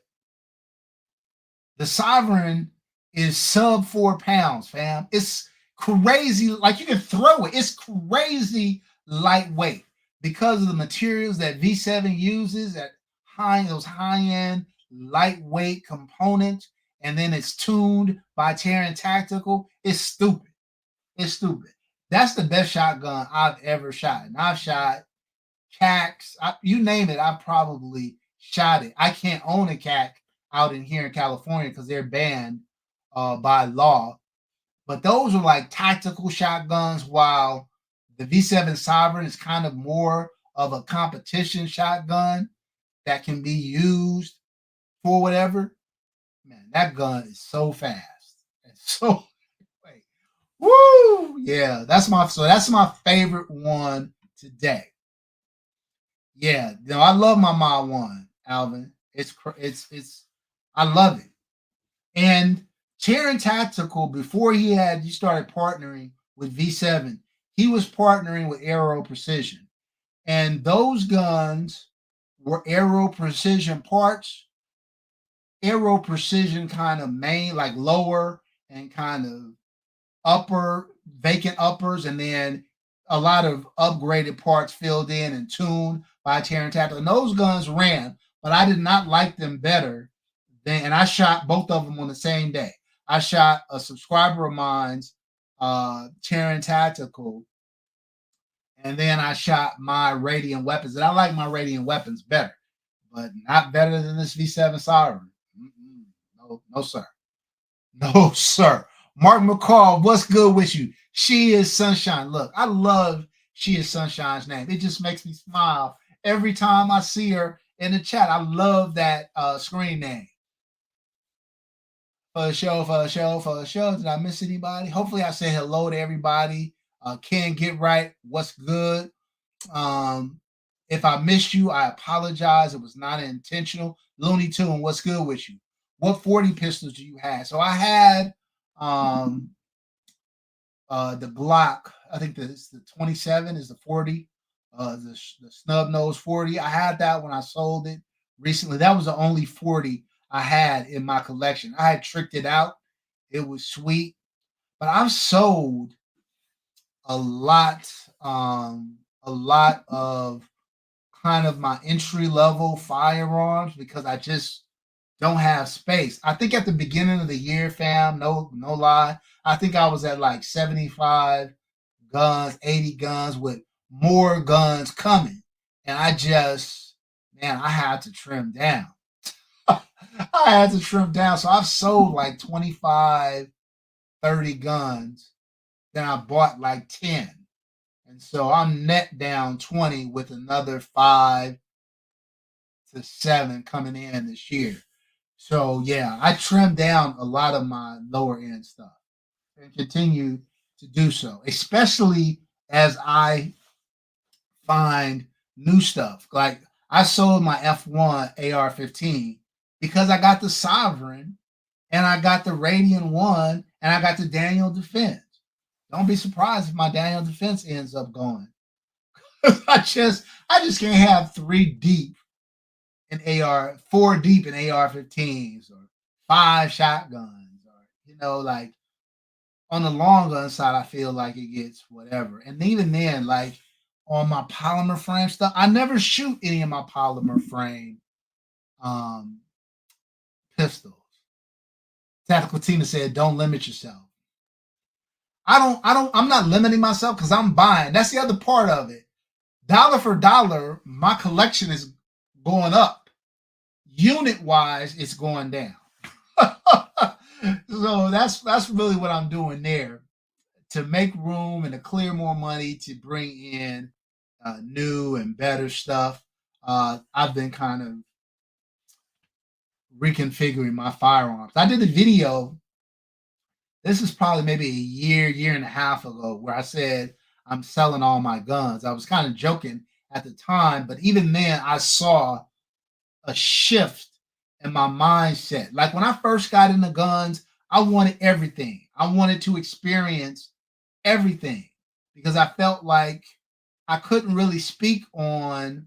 the Sovereign is sub 4 pounds, fam. It's crazy. Like, you can throw it. It's crazy lightweight because of the materials that V7 uses at those high-end lightweight components, and then it's tuned by Terran Tactical. It's stupid. It's stupid. That's the best shotgun I've ever shot. And I've shot CACs. You name it, I probably shot it. I can't own a CAC out in here in California because they're banned by law. But those are like tactical shotguns, while the V7 Sovereign is kind of more of a competition shotgun that can be used for whatever. Man, that gun is so fast. And so wait. Woo! Yeah, that's my favorite one today. Yeah, I love my Mod 1, Alvin. It's I love it. And Terran Tactical, before he started partnering with V7, he was partnering with Aero Precision. And those guns were Aero Precision parts, Aero Precision kind of main, like lower and kind of upper, vacant uppers, and then a lot of upgraded parts filled in and tuned by Terran Tactical. And those guns ran, but I did not like them better than, and I shot both of them on the same day. I shot a subscriber of mine's Terran Tactical, and then I shot my Radiant Weapons. And I like my Radiant Weapons better, but not better than this V7 Sovereign. No, sir. No, sir. Mark McCall, what's good with you? She is Sunshine. Look, I love She is Sunshine's name. It just makes me smile every time I see her in the chat. I love that screen name. For sure. Did I miss anybody? Hopefully I say hello to everybody. Ken Get Right, what's good? If I missed you, I apologize. It was not intentional. Looney Tune, what's good with you? What 40 pistols do you have? So I had the Glock. I think the 27 is the 40, the snub nose 40. I had that when I sold it recently. That was the only 40 I had in my collection. I had tricked it out. It was sweet, but I've sold a lot of kind of my entry level firearms because I just don't have space. I think at the beginning of the year, fam, no lie, I think I was at like 75 guns, 80 guns, with more guns coming. And I had to trim down. I had to trim down. So I've sold like 25, 30 guns. Then I bought like 10. And so I'm net down 20 with another 5 to 7 coming in this year. So yeah, I trimmed down a lot of my lower end stuff and continue to do so, especially as I find new stuff. Like I sold my F1 AR-15 because I got the Sovereign and I got the Radiant 1 and I got the Daniel Defense. Don't be surprised if my Daniel Defense ends up going. I just can't have 3 deep in AR, 4 deep in AR-15s or 5 shotguns, or like on the long gun side, I feel like it gets whatever. And even then, like on my polymer frame stuff, I never shoot any of my polymer frame pistols. Tactical Tina said, "Don't limit yourself." I'm not limiting myself because I'm buying. That's the other part of it. Dollar for dollar, my collection is going up. Unit wise, it's going down. So that's really what I'm doing there, to make room and to clear more money to bring in new and better stuff. I've been kind of reconfiguring my firearms. I did a video. This is probably maybe a year and a half ago, where I said I'm selling all my guns. I was kind of joking at the time, but even then, I saw a shift in my mindset. Like when I first got into guns, I wanted everything. I wanted to experience everything because I felt like I couldn't really speak on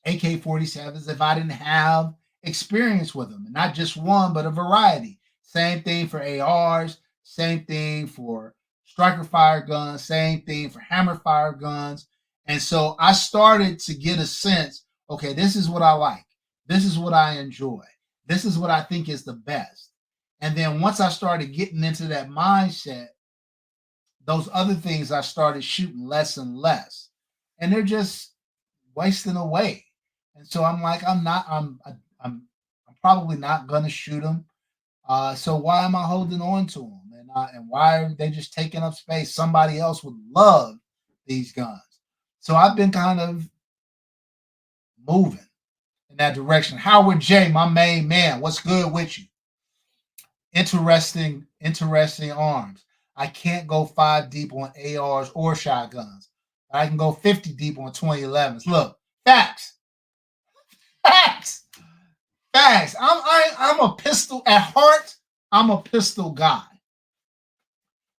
AK-47s if I didn't have experience with them, and not just one, but a variety. Same thing for ARs, same thing for striker fire guns, same thing for hammer fire guns. And so I started to get a sense, okay, this is what I like. This is what I enjoy. This is what I think is the best. And then once I started getting into that mindset, those other things I started shooting less and less. And they're just wasting away. And so I'm like, I'm probably not gonna shoot them. So why am I holding on to them? And why are they just taking up space? Somebody else would love these guns. So I've been kind of moving in that direction. Howard J, my main man, what's good with you? Interesting arms. I can't go 5 deep on ARs or shotguns. I can go 50 deep on 2011s. Look, facts. Facts. Facts. I'm a pistol at heart. I'm a pistol guy.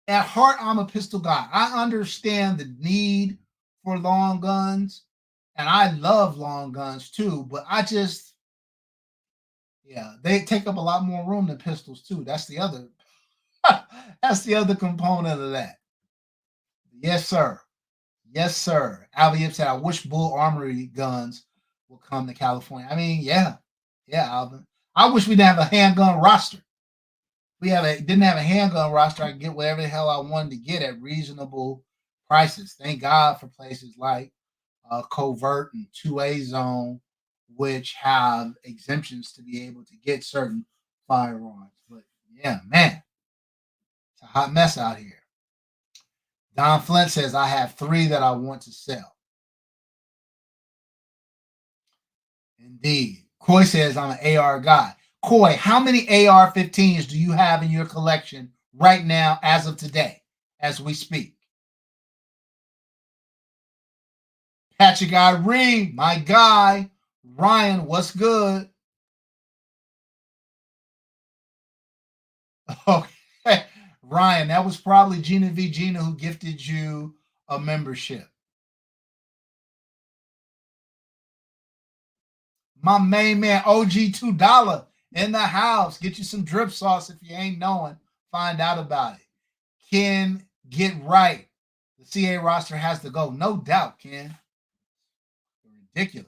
At heart, I'm a pistol guy. I understand the need for long guns, and I love long guns too. But they take up a lot more room than pistols too. That's the other. That's the other component of that. Yes, sir. Yes, sir. Alvin said, I wish Bull Armory guns will come to California. I mean, yeah, Alvin. I wish we didn't have a handgun roster. Didn't have a handgun roster, I could get whatever the hell I wanted to get at reasonable prices. Thank God for places like Covert and 2A Zone, which have exemptions to be able to get certain firearms. But yeah, man, it's a hot mess out here. Don Flint says, I have 3 that I want to sell. Indeed. Coy says, I'm an AR guy. Coy, how many AR-15s do you have in your collection right now as of today, as we speak? Patrick Irene, my guy. Ryan, what's good? Okay. Ryan, that was probably Gina V. Gina who gifted you a membership. My main man, OG $2 in the house. Get you some drip sauce if you ain't knowing. Find out about it. Ken, get right. The CA roster has to go. No doubt, Ken. Ridiculous.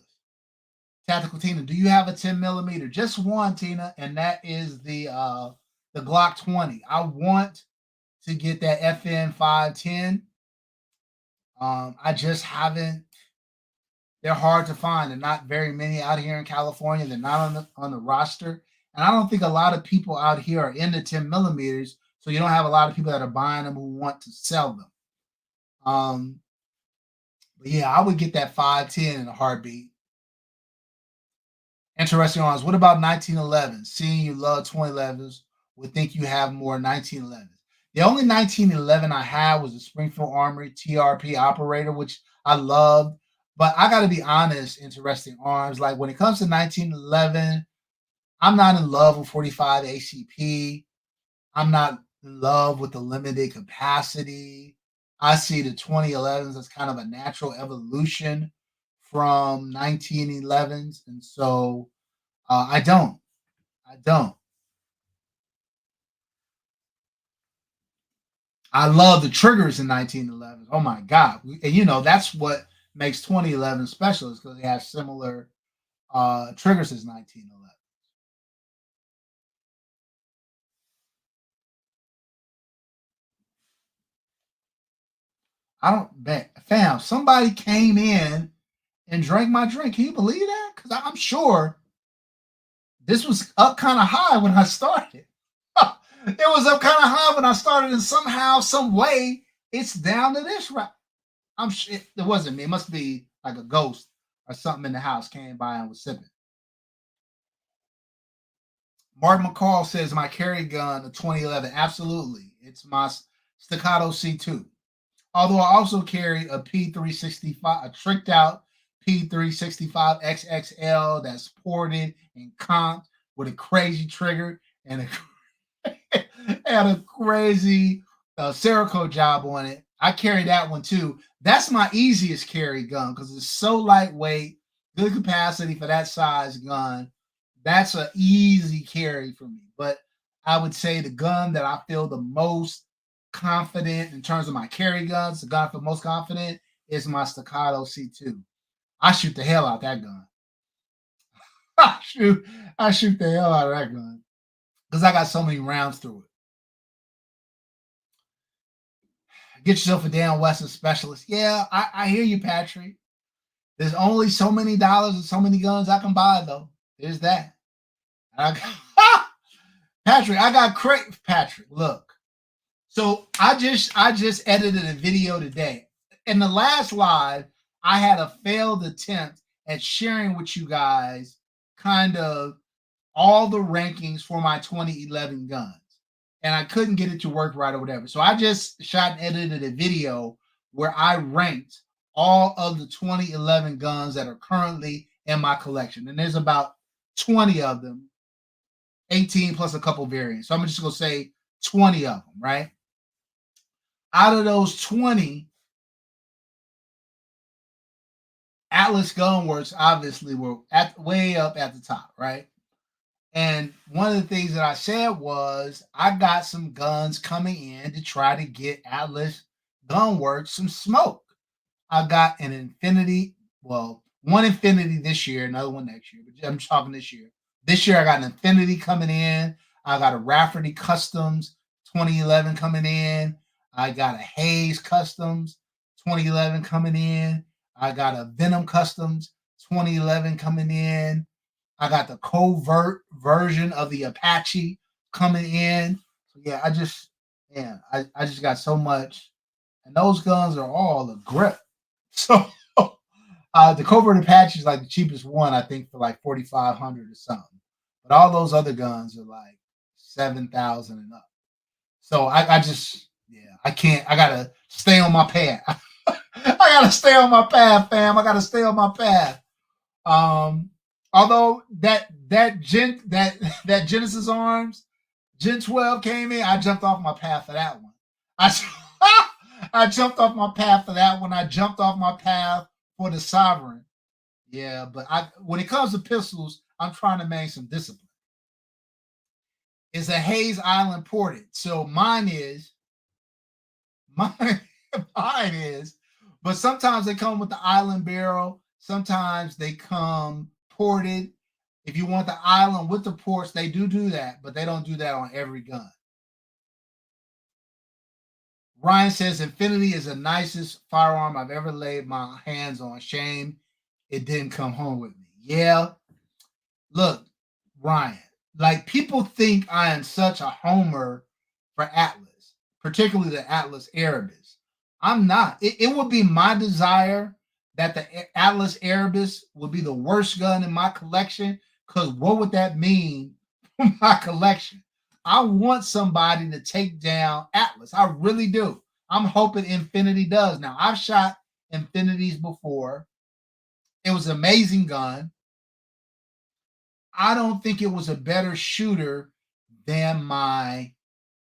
Tactical Tina, do you have a 10 millimeter? Just one, Tina, and that is the Glock 20. I want to get that FN 510. I just haven't. They're hard to find. There are not very many out here in California. They're not on the roster. And I don't think a lot of people out here are into 10 millimeters. So you don't have a lot of people that are buying them who want to sell them. But yeah, I would get that 510 in a heartbeat. Interesting arms. What about 1911? Seeing you love 2011s, would think you have more 1911s. The only 1911 I had was a Springfield Armory TRP operator, which I loved. But I got to be honest, interesting arms. Like when it comes to 1911, I'm not in love with 45 ACP. I'm not in love with the limited capacity. I see the 2011s as kind of a natural evolution from 1911s. And so I don't. I love the triggers in 1911. Oh my God. And that's what makes 2011 special, is because they have similar triggers as 1911. I don't bet. Fam, somebody came in and drank my drink. Can you believe that? Because I'm sure this was up kind of high when I started. It was up kind of high when I started, and somehow, some way, it's down to this right. I'm sure it wasn't me. It must be like a ghost or something in the house came by and was sipping. Mark McCall says my carry gun, a 2011. Absolutely, it's my Staccato C2. Although I also carry a P365, a tricked out P365 XXL that's ported and comped with a crazy trigger and a crazy Cerakote job on it. I carry that one too. That's my easiest carry gun because it's so lightweight, good capacity for that size gun. That's an easy carry for me. But I would say the gun that I feel the most confident in terms of my carry guns, the gun I feel most confident is my Staccato C2. I shoot the hell out that gun. I shoot the hell out of that gun because I got so many rounds through it. Get yourself a damn Western specialist. Yeah, I hear you, Patrick. There's only so many dollars and so many guns I can buy, though. There's that. Patrick, I got Patrick, look. So I just edited a video today. In the last live, I had a failed attempt at sharing with you guys kind of all the rankings for my 2011 guns. And I couldn't get it to work right or whatever. So I just shot and edited a video where I ranked all of the 2011 guns that are currently in my collection. And there's about 20 of them, 18 plus a couple variants. So I'm just going to say 20 of them, right? Out of those 20, Atlas Gunworks obviously were way up at the top, right? And one of the things that I said was I got some guns coming in to try to get Atlas Gunworks some smoke. I got an Infinity, well, one Infinity this year, another one next year, but I'm talking this year. This year I got an Infinity coming in. I got a Rafferty Customs 2011 coming in. I got a Hayes Customs 2011 coming in. I got a Venom Customs 2011 coming in. I got the covert version of the Apache coming in. So yeah, I just got so much. And those guns are all a grip. So the covert Apache is like the cheapest one, I think, for like 4,500 or something. But all those other guns are like 7,000 and up. So I just, yeah, I can't. I gotta stay on my path. I gotta stay on my path, fam. I gotta stay on my path. Although that Genesis Arms Gen 12 came in, I jumped off my path for that one. I jumped off my path for that one. I jumped off my path for the Sovereign. Yeah, but when it comes to pistols, I'm trying to maintain some discipline. It's a Hayes Island ported. So mine is, but sometimes they come with the island barrel. Sometimes they come ported. If you want the island with the ports, they do that, but they don't do that on every gun. Ryan says Infinity is the nicest firearm I've ever laid my hands on. Shame it didn't come home with me. Yeah. Look, Ryan, like people think I am such a homer for Atlas, particularly the Atlas Erebus. I'm not. It would be my desire that the Atlas Erebus would be the worst gun in my collection, because what would that mean for my collection? I want somebody to take down Atlas. I really do. I'm hoping Infinity does. Now, I've shot Infinities before. It was an amazing gun. I don't think it was a better shooter than my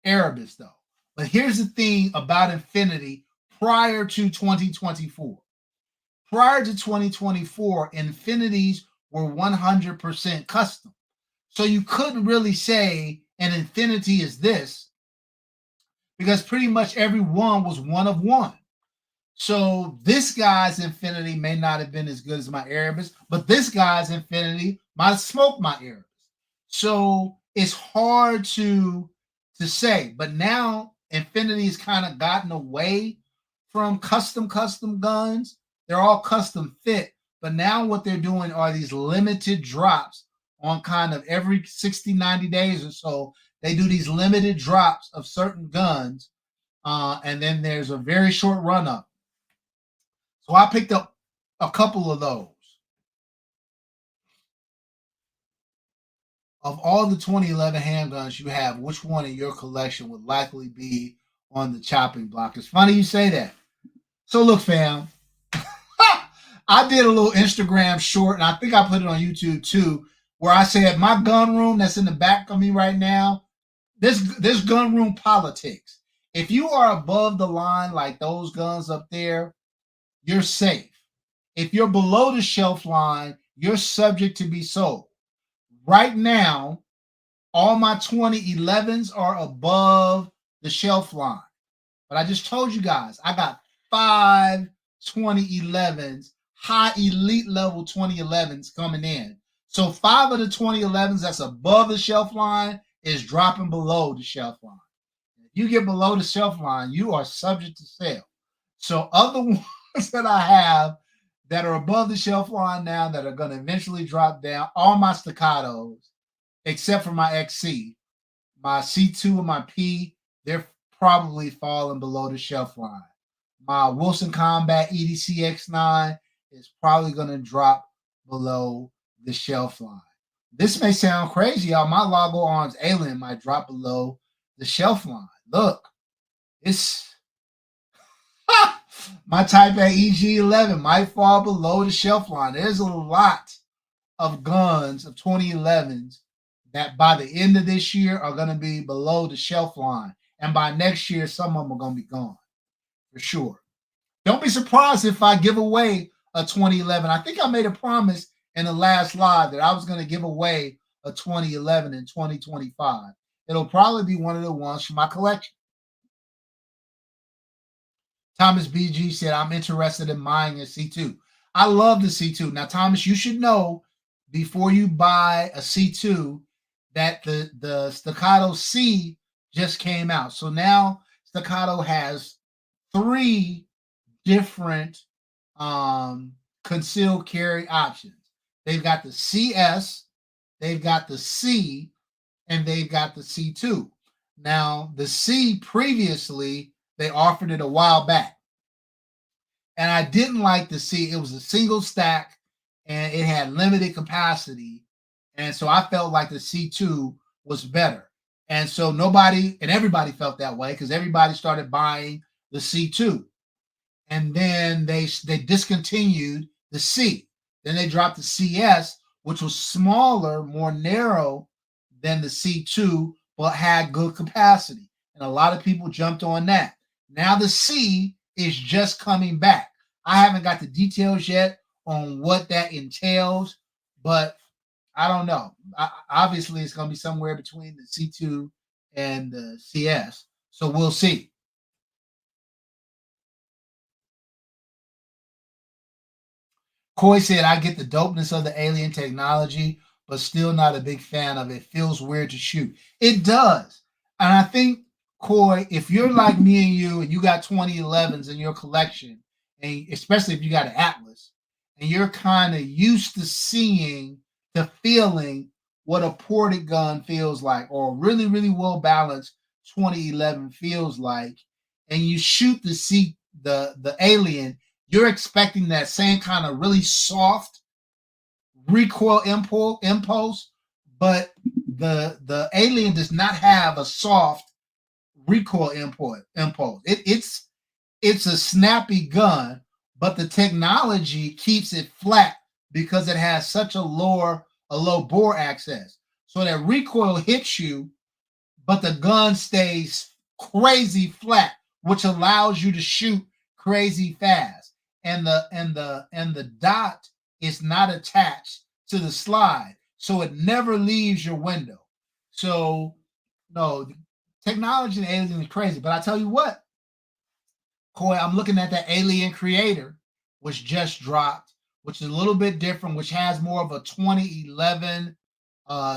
Erebus, though. But here's the thing about Infinity prior to 2024. Prior to 2024, Infinities were 100% custom. So you couldn't really say an Infinity is this, because pretty much every one was one of one. So this guy's Infinity may not have been as good as my Erebus, but this guy's Infinity might have smoked my Erebus. So it's hard to say. But now Infinity has kind of gotten away from custom guns. They're all custom fit. But now what they're doing are these limited drops on kind of every 60, 90 days or so. They do these limited drops of certain guns. And then there's a very short run up. So I picked up a couple of those. Of all the 2011 handguns you have, which one in your collection would likely be on the chopping block? It's funny you say that. So look, fam, I did a little Instagram short, and I think I put it on YouTube too, where I said my gun room that's in the back of me right now, this gun room politics. If you are above the line like those guns up there, you're safe. If you're below the shelf line, you're subject to be sold. Right now, all my 2011s are above the shelf line. But I just told you guys, I got 5 2011s, high elite level 2011s coming in. So 5 of the 2011s that's above the shelf line is dropping below the shelf line. If you get below the shelf line, you are subject to sale. So other ones that I have that are above the shelf line now that are going to eventually drop down, all my Staccatos, except for my XC, my C2 and my P, they're probably falling below the shelf line. My Wilson Combat EDC X9 is probably going to drop below the shelf line. This may sound crazy, y'all. My Lago Arms Alien might drop below the shelf line. Look, it's my Type A EG11 might fall below the shelf line. There's a lot of guns of 2011s that by the end of this year are going to be below the shelf line. And by next year, some of them are going to be gone for sure. Don't be surprised if I give away a 2011. I think I made a promise in the last live that I was going to give away a 2011 in 2025. It'll probably be one of the ones from my collection. Thomas BG said, I'm interested in buying a C2. I love the C2. Now, Thomas, you should know before you buy a C2 that the Staccato C just came out. So now Staccato has 3 different concealed carry options. They've got the CS, they've got the C, and they've got the C2. Now, the C previously, they offered it a while back. And I didn't like the C. It was a single stack and it had limited capacity. And so I felt like the C2 was better. And so everybody felt that way because everybody started buying the C2. And then they discontinued the C. Then they dropped the CS, which was smaller, more narrow than the C2, but had good capacity. And a lot of people jumped on that. Now the C is just coming back. I haven't got the details yet on what that entails, but I don't know. Obviously, it's going to be somewhere between the C2 and the CS. So we'll see. Coy said, I get the dopeness of the alien technology, but still not a big fan of it. Feels weird to shoot. It does. And I think, Coy, if you're like me and you got 2011s in your collection, and especially if you got an Atlas, and you're kind of used to feeling what a ported gun feels like, or a really, really well balanced 2011 feels like, and you shoot the alien, you're expecting that same kind of really soft recoil impulse, but the alien does not have a soft recoil impulse. It's a snappy gun, but the technology keeps it flat because it has such a low bore access. So that recoil hits you, but the gun stays crazy flat, which allows you to shoot crazy fast. And the dot is not attached to the slide, so it never leaves your window. So no, technology and alien is crazy. But I tell you what, Coy, I'm looking at that Alien Creator, which just dropped, which is a little bit different, which has more of a 2011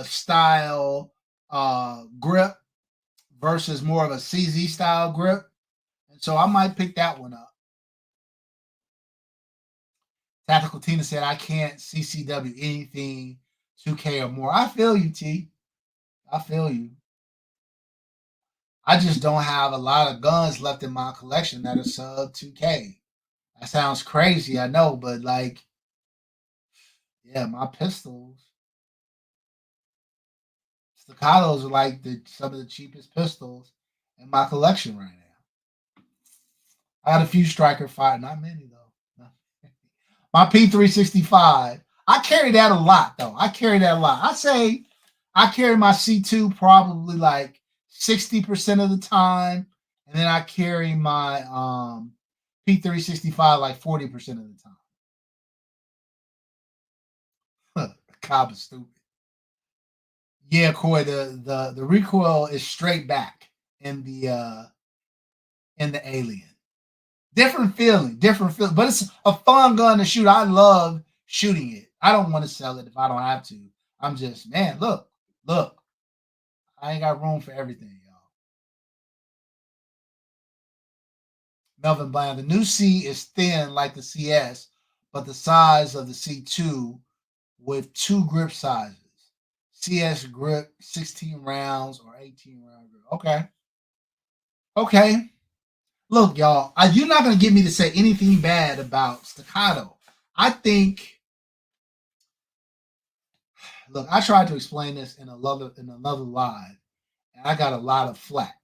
style grip versus more of a CZ style grip. And so I might pick that one up. Tactical Tina said, I can't CCW anything 2K or more. I feel you, T. I feel you. I just don't have a lot of guns left in my collection that are sub 2K. That sounds crazy, I know, but like, yeah, my pistols, Staccatos are like some of the cheapest pistols in my collection right now. I got a few striker fire, not many though. My P365, I carry that a lot though. I carry that a lot. I say I carry my C2 probably like 60% of the time, and then I carry my P365 like 40% of the time. Cobb is stupid. Yeah, Corey, the recoil is straight back in the alien. Different feeling, but it's a fun gun to shoot. I love shooting it. I don't want to sell it if I don't have to. I'm just, man, look, I ain't got room for everything, y'all. Melvin Bland, the new C is thin like the CS, but the size of the C2 with two grip sizes. CS grip 16 rounds or 18 round grip. Okay. Okay. Look, y'all, you're not going to get me to say anything bad about Staccato. I think, look, I tried to explain this in another live, and I got a lot of flack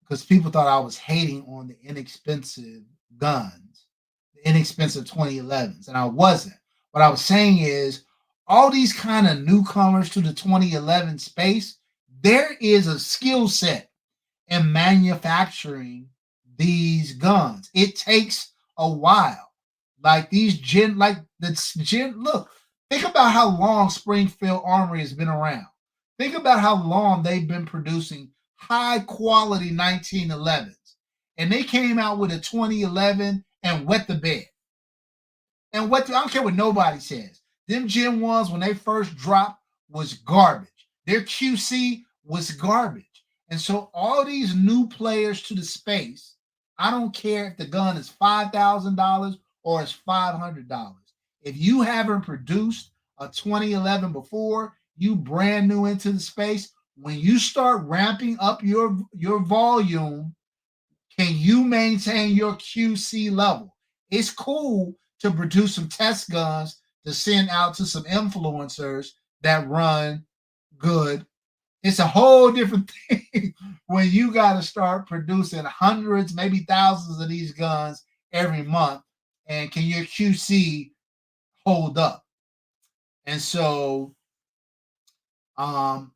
because people thought I was hating on the inexpensive guns, the inexpensive 2011s, and I wasn't. What I was saying is, all these kind of newcomers to the 2011 space, there is a skill set in manufacturing these guns. It takes a while. Like these like the look, think about how long Springfield Armory has been around. Think about how long they've been producing high quality 1911s. And they came out with a 2011 and wet the bed. And I don't care what nobody says. Them Gen 1s, when they first dropped, was garbage. Their QC was garbage. And so all these new players to the space, I don't care if the gun is $5,000 or it's $500. If you haven't produced a 2011 before, you brand new into the space, when you start ramping up your volume, can you maintain your QC level? It's cool to produce some test guns to send out to some influencers that run good. It's a whole different thing when you got to start producing hundreds, maybe thousands of these guns every month. And can your QC hold up? And so I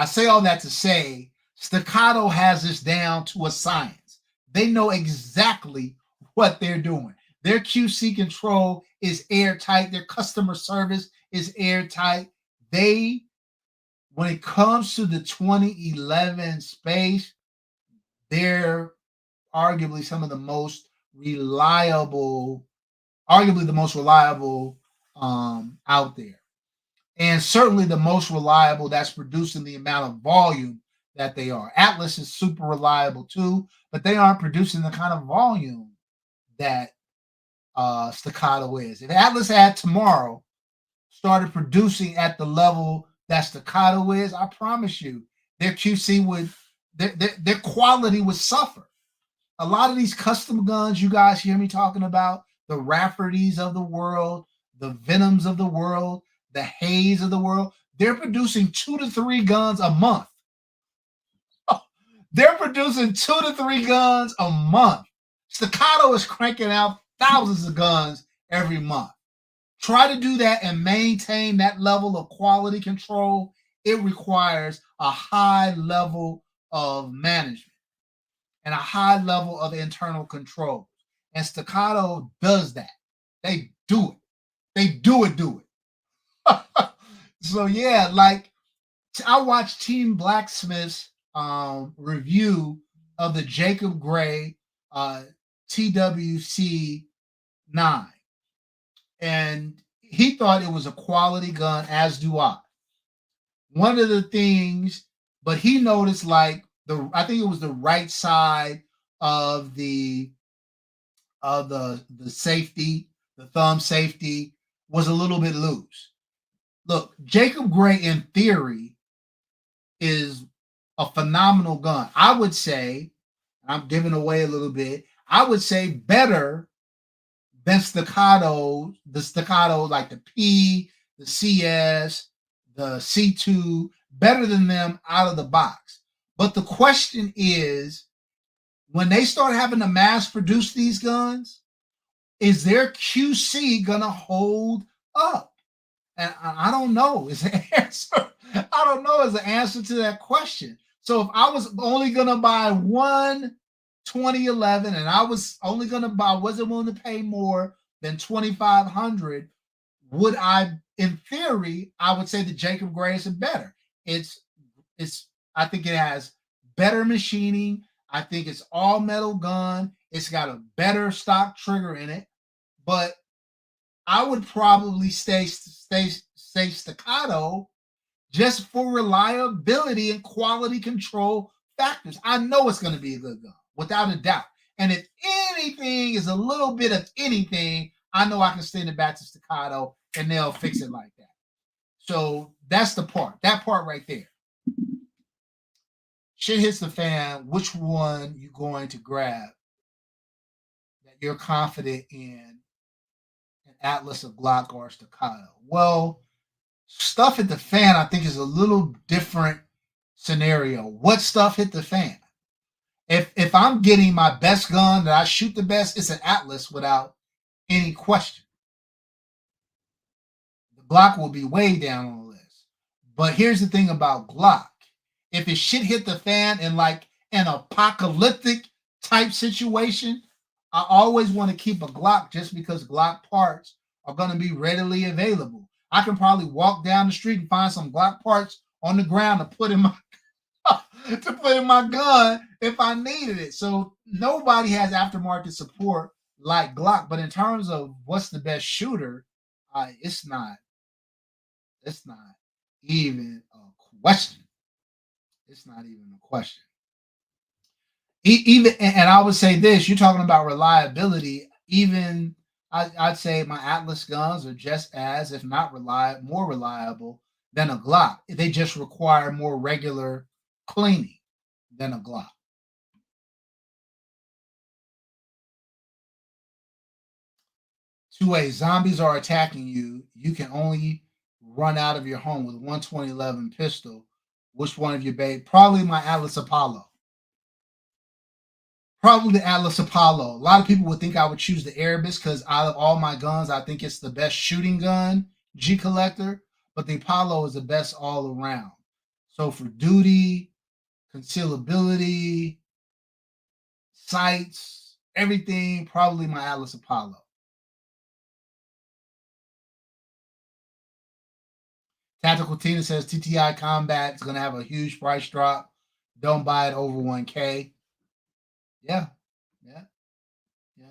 say all that to say Staccato has this down to a science. They know exactly what they're doing. Their QC control is airtight. Their customer service is airtight. When it comes to the 2011 space, they're arguably some of the most reliable, out there. And certainly the most reliable that's producing the amount of volume that they are. Atlas is super reliable too, but they aren't producing the kind of volume that Staccato is. If Atlas had tomorrow started producing at the level that Staccato is, I promise you, their QC would, their quality would suffer. A lot of these custom guns you guys hear me talking about, the Rafferties of the world, the Venoms of the world, the Hayes of the world, they're producing 2 to 3 guns a month. They're producing 2 to 3 guns a month. Staccato is cranking out thousands of guns every month. Try to do that and maintain that level of quality control. It requires a high level of management and a high level of internal control. And Staccato does that. They do it. They do it. So yeah, like I watched Team Blacksmith's review of the Jacob Gray TWC 9, and he thought it was a quality gun, as do I. One of the things, but he noticed like I think it was the right side of the safety, the thumb safety was a little bit loose. Look, Jacob Gray in theory is a phenomenal gun. I would say, I'm giving away a little bit, I would say better than Staccato, the Staccato like the P, the CS, the C2, better than them out of the box. But the question is, when they start having to mass produce these guns, is their QC gonna hold up? And I don't know is the answer. I don't know is the answer to that question. So if I was only gonna buy one 2011 and I was only gonna buy, wasn't willing to pay more than 2,500, would I, in theory, I would say the Jacob Gray is better. It's it's I think it has better machining. I think it's all metal gun. It's got a better stock trigger in it, but I would probably stay Staccato just for reliability and quality control factors. I know it's going to be a good gun, without a doubt. And if anything is a little bit of anything, I know I can send it back to Staccato and they'll fix it like that. So that's the part. That part right there. Shit hits the fan. Which one you going to grab that you're confident in? An Atlas, a Glock, or a Staccato? Well, stuff hit the fan, I think, is a little different scenario. What stuff hit the fan? If I'm getting my best gun that I shoot the best, it's an Atlas without any question. The Glock will be way down on the list. But here's the thing about Glock. If it shit hit the fan in like an apocalyptic type situation, I always want to keep a Glock just because Glock parts are going to be readily available. I can probably walk down the street and find some Glock parts on the ground to put in my gun if I needed it. So nobody has aftermarket support like Glock. But in terms of what's the best shooter, it's not. It's not even a question. It's not even a question. Even and I would say this: you're talking about reliability. Even I'd say my Atlas guns are just as, if not more reliable than a Glock. They just require more regular cleaning than a Glock. 2A, zombies are attacking you. You can only run out of your home with one 2011 pistol. Which one of your babe? Probably my Atlas Apollo. Probably the Atlas Apollo. A lot of people would think I would choose the Erebus because out of all my guns, I think it's the best shooting gun, G Collector, but the Apollo is the best all around. So for duty, concealability, sights, everything, probably my Atlas Apollo. Tactical Tina says TTI Combat is going to have a huge price drop. Don't buy it over 1K. Yeah, yeah, yeah.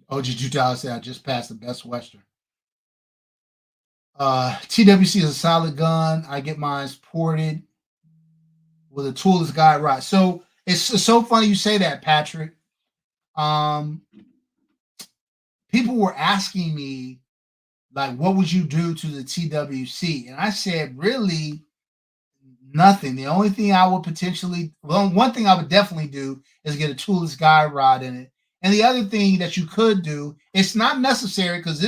OG Utah said I just passed the best Western. TWC is a solid gun. I get mine ported with a toolless guide rod. So it's so funny you say that, Patrick. Um, People were asking me like, what would you do to the TWC? And I said, really, nothing. The only thing I would potentially, well, one thing I would definitely do is get a toolless guide rod in it. And the other thing that you could do, it's not necessary because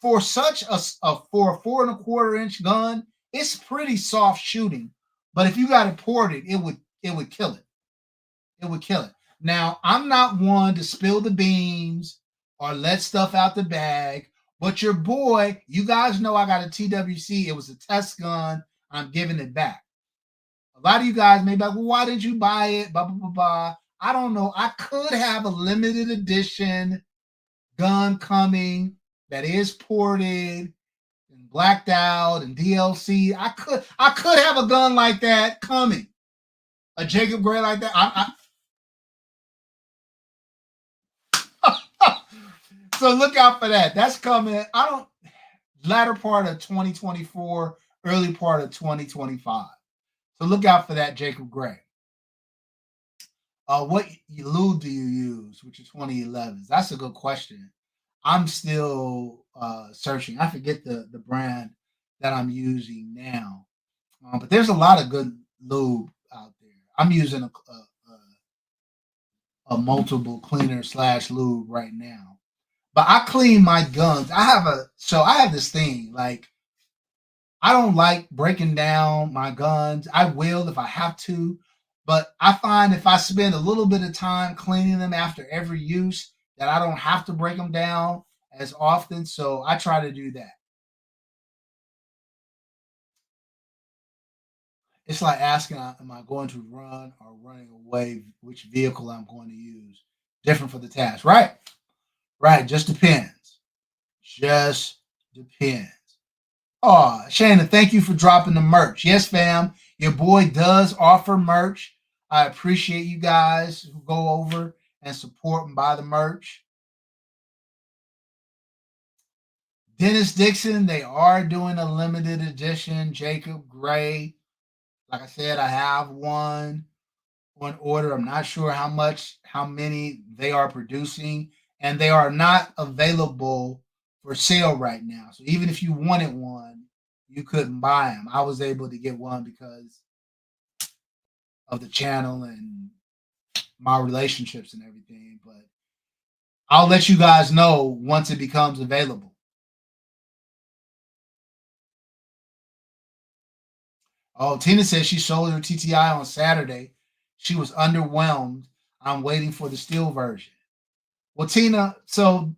for such for a 4.25 inch gun, it's pretty soft shooting. But if you got it ported, it would kill it. It would kill it. Now, I'm not one to spill the beans or let stuff out the bag, but your boy, you guys know I got a TWC. It was a test gun. I'm giving it back. A lot of you guys may be like, well, why did you buy it? Blah, blah, blah, blah. I don't know. I could have a limited edition gun coming that is ported and blacked out and DLC. I could have a gun like that coming. A Jacob Gray like that. So look out for that. That's coming. Latter part of 2024, early part of 2025. So look out for that, Jacob Gray. What lube do you use, which is 2011s? That's a good question. I'm still searching. I forget the brand that I'm using now. But there's a lot of good lube out there. I'm using a multiple cleaner slash lube right now. But I clean my guns. I have this thing like I don't like breaking down my guns. I will if I have to, but I find if I spend a little bit of time cleaning them after every use, that I don't have to break them down as often. So I try to do that. It's like asking, am I going to run or running away? Which vehicle I'm going to use? Different for the task, right? Right. Just depends. Just depends. Oh, Shannon, thank you for dropping the merch. Yes, fam. Your boy does offer merch. I appreciate you guys who go over and support and buy the merch. Dennis Dixon, they are doing a limited edition. Jacob Gray. Like I said, I have one on order. I'm not sure how many they are producing, and they are not available for sale right now. So even if you wanted one, you couldn't buy them. I was able to get one because of the channel and my relationships and everything. But I'll let you guys know once it becomes available. Oh, Tina says she sold her TTI on Saturday. She was underwhelmed. I'm waiting for the steel version. Well, Tina, so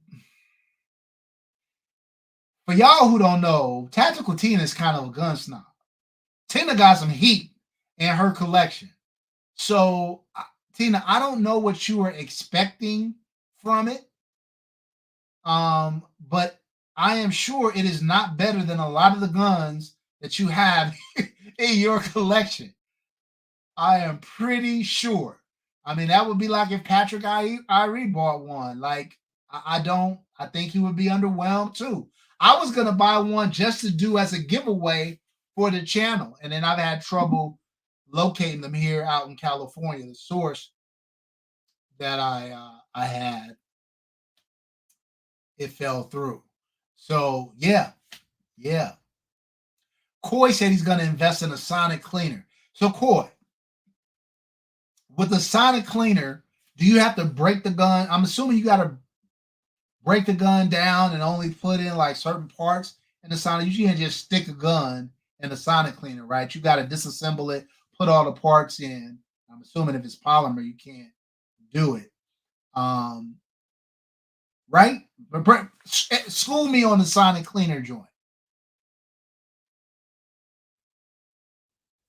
for y'all who don't know, Tactical Tina is kind of a gun snob. Tina got some heat in her collection. So, Tina, I don't know what you were expecting from it, but I am sure it is not better than a lot of the guns that you have in your collection. I am pretty sure. I mean, that would be like if Patrick Irie bought one. Like, I don't. I think he would be underwhelmed too. I was gonna buy one just to do as a giveaway for the channel, and then I've had trouble locating them here out in California. The source that I had, it fell through. So yeah, yeah. Coy said he's gonna invest in a sonic cleaner. So Coy, with the sonic cleaner, do you have to break the gun? I'm assuming you got to break the gun down and only put in like certain parts in the sonic. You can't just stick a gun in the sonic cleaner, right? You got to disassemble it, put all the parts in. I'm assuming if it's polymer, you can't do it. Right? But school me on the sonic cleaner joint.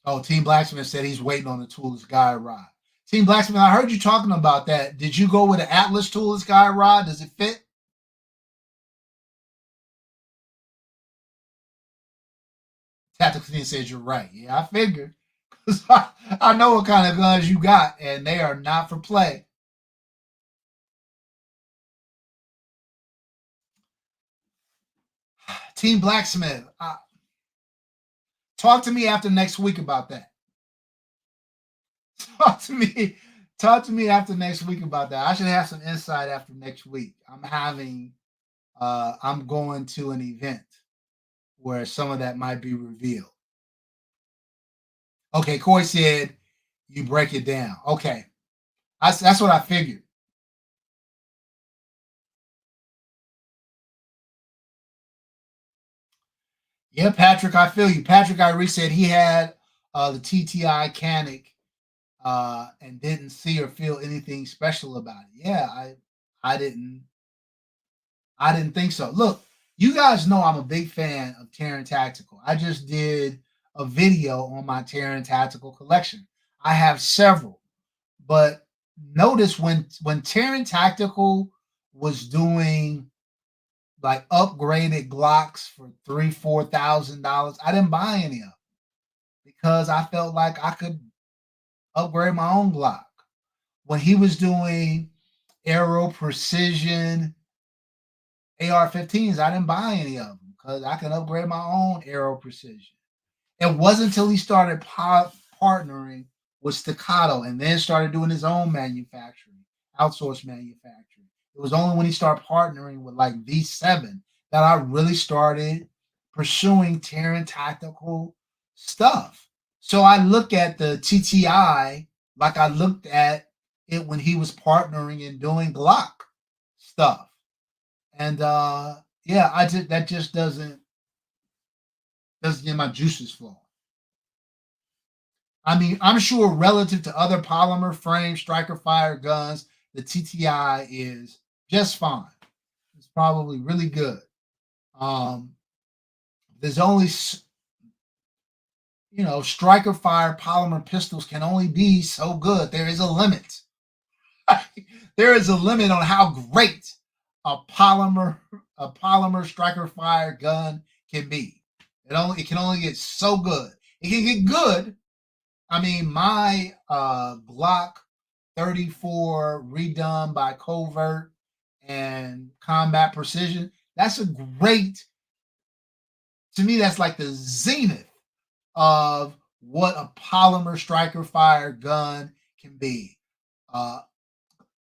Oh, Team Blacksmith said he's waiting on the toolless guy rod. Team Blacksmith, I heard you talking about that. Did you go with an Atlas toolless guy rod? Does it fit? Tactical Team says you're right. Yeah, I figured. I know what kind of guns you got, and they are not for play. Team Blacksmith, talk to me after next week about that. Talk to me. Talk to me after next week about that. I should have some insight after next week. I'm going to an event where some of that might be revealed. Okay, Coy said you break it down. Okay, that's what I figured. Yeah, Patrick, I feel you. Patrick Irie said he had the TTI Canic and didn't see or feel anything special about it. Yeah, I didn't I didn't think so. Look, you guys know I'm a big fan of Terran Tactical. I just did a video on my Terran Tactical collection. I have several, but notice when Terran Tactical was doing like upgraded Glocks for $3,000-$4,000, I didn't buy any of them because I felt like I could upgrade my own Glock. When he was doing Aero Precision AR-15s, I didn't buy any of them because I can upgrade my own Aero Precision. It wasn't until he started partnering with Staccato and then started doing his own manufacturing, outsourced manufacturing. It was only when he started partnering with like V7 that I really started pursuing Terran Tactical stuff. So I look at the TTI like I looked at it when he was partnering and doing Glock stuff. And yeah, I just that just doesn't get my juices flowing. I mean, I'm sure relative to other polymer frame striker fire guns, the TTI is just fine. It's probably really good. Um, there's only, striker fire polymer pistols can only be so good. There is a limit. There is a limit on how great a polymer a polymer striker fire gun can be. It can only get so good. It can get good. I mean, my Glock 34 redone by Covert and Combat Precision. That's a great, to me, that's like the zenith of what a polymer striker fire gun can be. Uh,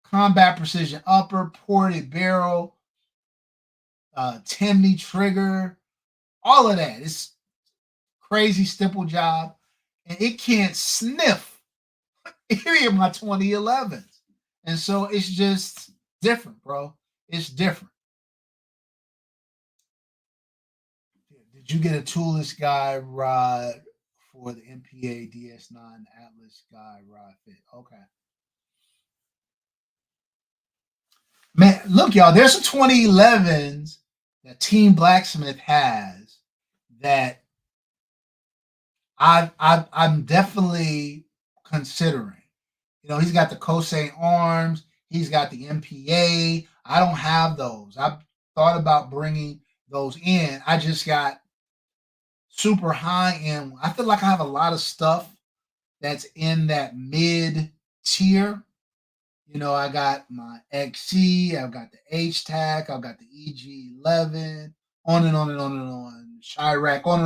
Combat Precision upper, ported barrel, Timney trigger, all of that. It's crazy stipple job, and it can't sniff any of my 2011s. And so it's just different, bro. It's different. Did you get a toolless guy rod for the MPA DS9 Atlas guy rod fit? Okay. Man, look, y'all, there's some 2011s that Team Blacksmith has that I'm definitely considering. He's got the Cossain arms, he's got the MPA. I don't have those. I've thought about bringing those in. I just got super high end. I feel like I have a lot of stuff that's in that mid tier. I got my XC, I've got the H-Tac, I've got the EG11, on and on and on and on. Chirac, on,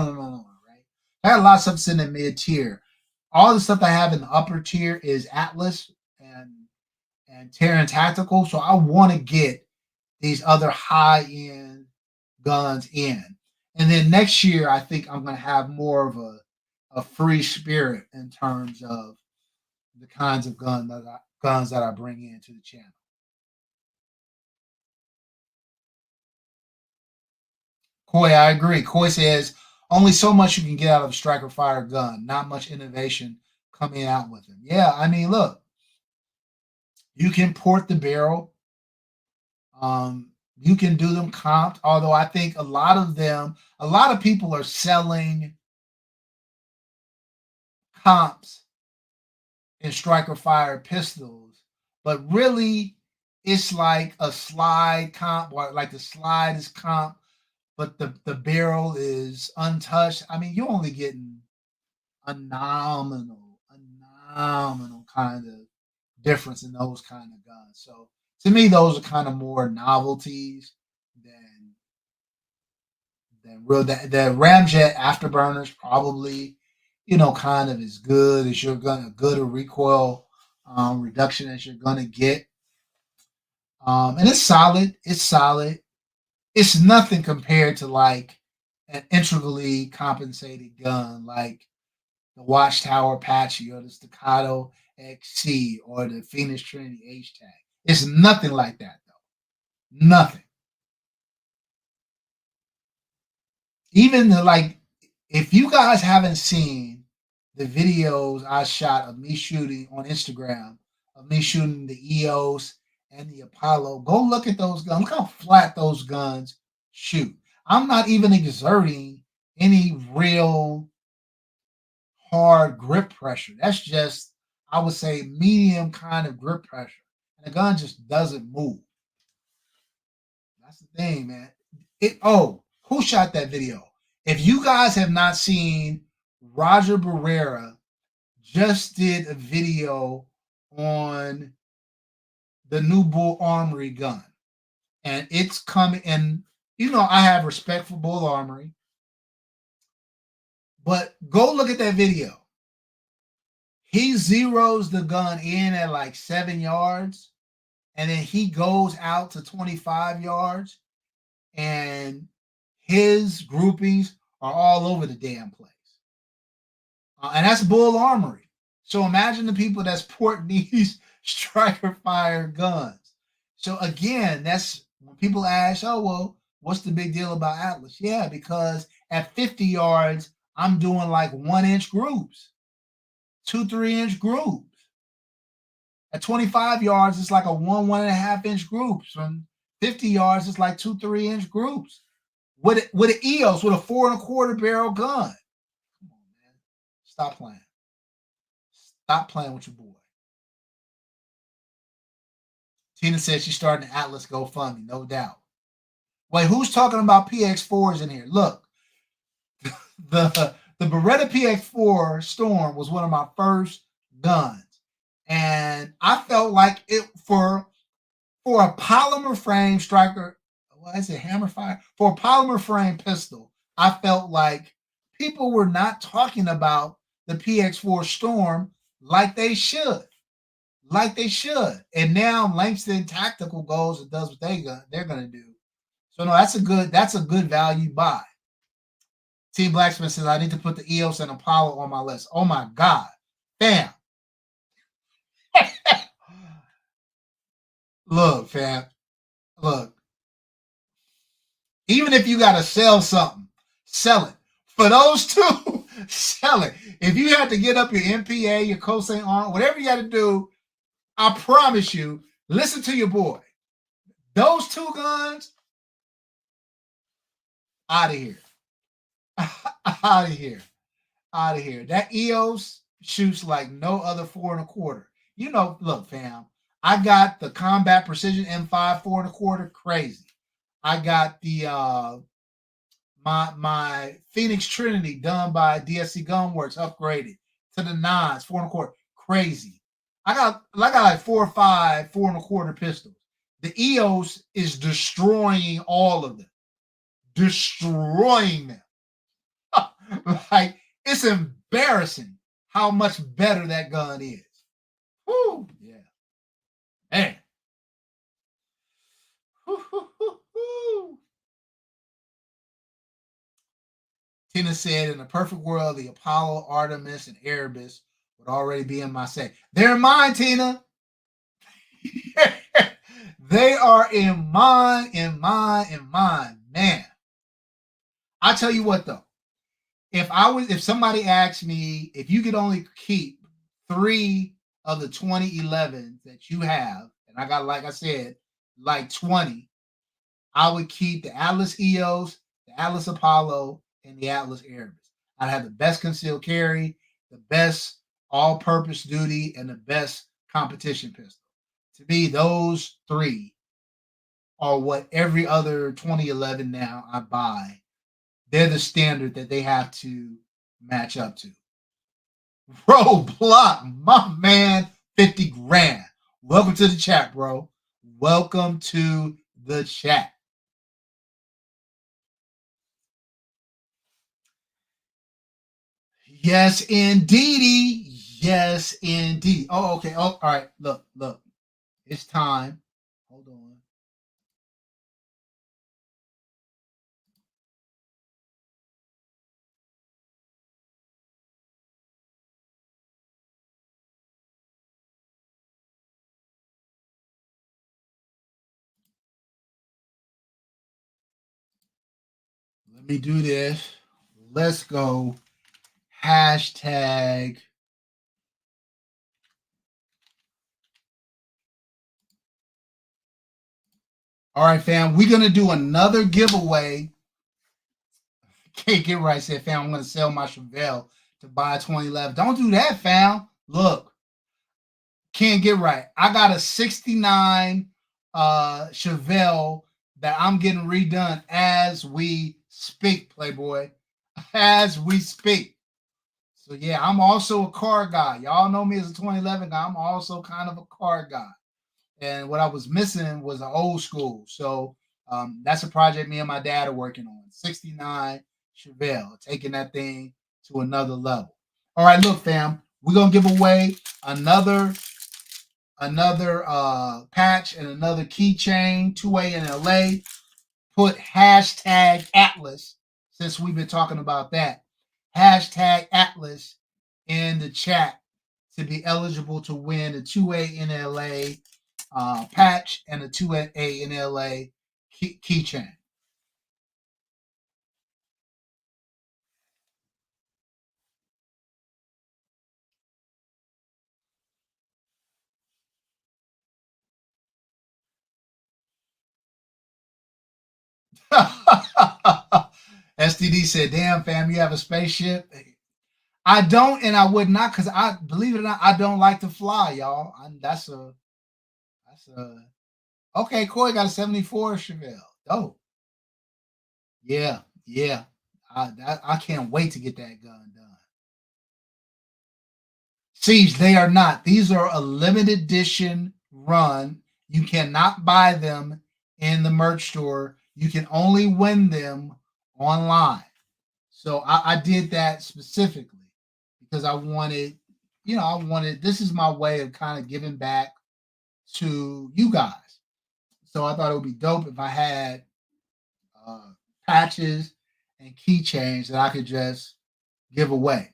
right? I got a lot of stuff that's in the mid tier. All the stuff I have in the upper tier is Atlas and Terran Tactical. So I want to get these other high end guns in. And then next year, I think I'm going to have more of a free spirit in terms of the kinds of guns that I bring into the channel. Coy, I agree. Coy says only so much you can get out of a striker fire gun. Not much innovation coming out with them. Yeah, I mean, look, you can port the barrel. You can do them comped, although I think a lot of people are selling comps in striker fire pistols, but really it's like a slide comp, or like the slide is comp, but the barrel is untouched. I mean, you're only getting a nominal kind of difference in those kind of guns. So to me, those are kind of more novelties than real. The ramjet afterburners probably, kind of as good as you're gonna good a recoil reduction as you're gonna get. And it's solid. It's solid. It's nothing compared to like an integrally compensated gun like the Watchtower Apache or the Staccato XC or the Phoenix Trinity H-Tag. It's nothing like that though. Nothing. Even if you guys haven't seen the videos I shot of me shooting on Instagram, of me shooting the EOS and the Apollo, go look at those guns. Look how flat those guns shoot. I'm not even exerting any real hard grip pressure. That's just, I would say, medium kind of grip pressure. And the gun just doesn't move. That's the thing, man. Who shot that video? If you guys have not seen, Roger Barrera just did a video on the new Bull Armory gun. And it's coming, and I have respect for Bull Armory. But go look at that video. He zeroes the gun in at like 7 yards, and then he goes out to 25 yards, and his groupings are all over the damn place. And that's Bull Armory. So imagine the people that's porting these striker fire guns. So again, that's when people ask, oh, well, what's the big deal about Atlas? Yeah, because at 50 yards, I'm doing like 1-inch groups, 2-3-inch groups. At 25 yards, it's like a 1.5-inch groups. From 50 yards, it's like 2-3-inch groups. With an EOS, with a 4.25 barrel gun. Come on, man. Stop playing. Stop playing with your boy. Tina said she's starting the Atlas GoFundMe, no doubt. Wait, who's talking about PX4s in here? Look, the Beretta PX4 Storm was one of my first guns, and I felt like it for a polymer frame striker. What is it? Hammer fire for a polymer frame pistol. I felt like people were not talking about the PX4 Storm like they should. Like they should. And now Langston Tactical goes and does what they're gonna do. So no, that's a good value buy. Team Blacksmith says I need to put the EOS and Apollo on my list. Oh my God. Fam. Look, fam. Look. Even if you gotta sell something, sell it. For those two, sell it. If you have to get up your MPA, your Cosine on, whatever you gotta do, I promise you, listen to your boy. Those two guns, out of here. Out of here. Out of here. That EOS shoots like no other 4.25. You know, look, fam, I got the Combat Precision M5 4.25, crazy. I got the my Phoenix Trinity done by DSC Gunworks, upgraded to the 9s, 4.25, crazy. I got like 4 or 5 4.25 pistols. The EOS is destroying all of them. Destroying them. Like, it's embarrassing how much better that gun is. Woo, yeah. Man. Tina said, in a perfect world, the Apollo, Artemis, and Erebus would already be in my set. They're in mine, Tina. They are in mine. Man. I tell you what, though. If somebody asked me if you could only keep 3 of the 2011s that you have, and I got, like I said, like 20, I would keep the Atlas EOS, the Atlas Apollo, and the Atlas Erebus. I'd have the best concealed carry, the best all-purpose duty, and the best competition pistol. To me, those 3 are what every other 2011 now I buy. They're the standard that they have to match up to. Roadblock, my man, 50 grand. Welcome to the chat, bro. Welcome to the chat. Yes, indeedy. Yes, indeed. Oh, okay. Oh, all right. Look. It's time. Hold on. Let me do this. Let's go. Hashtag. All right, fam. We're going to do another giveaway. Can't get right. Said, fam, I'm going to sell my Chevelle to buy 2011. Don't do that, fam. Look. Can't get right. I got a 69 Chevelle that I'm getting redone as we speak, Playboy. As we speak. So yeah, I'm also a car guy. Y'all know me as a 2011 guy. I'm also kind of a car guy. And what I was missing was an old school. So that's a project me and my dad are working on. 69 Chevelle, taking that thing to another level. All right, look, fam, we're gonna give away another patch and another keychain, 2A in LA. Put hashtag Atlas, since we've been talking about that. Hashtag Atlas in the chat to be eligible to win a 2A NLA patch and a 2A NLA keychain. STD said, "Damn, fam, you have a spaceship." I don't, and I would not, because I believe it or not, I don't like to fly, y'all. That's a okay. Corey got a 74 Chevelle. Dope. Yeah, yeah. I can't wait to get that gun done. Siege, they are not. These are a limited edition run. You cannot buy them in the merch store. You can only win them online. So I did that specifically because I wanted, this is my way of kind of giving back to you guys. So I thought it would be dope if I had patches and keychains that I could just give away.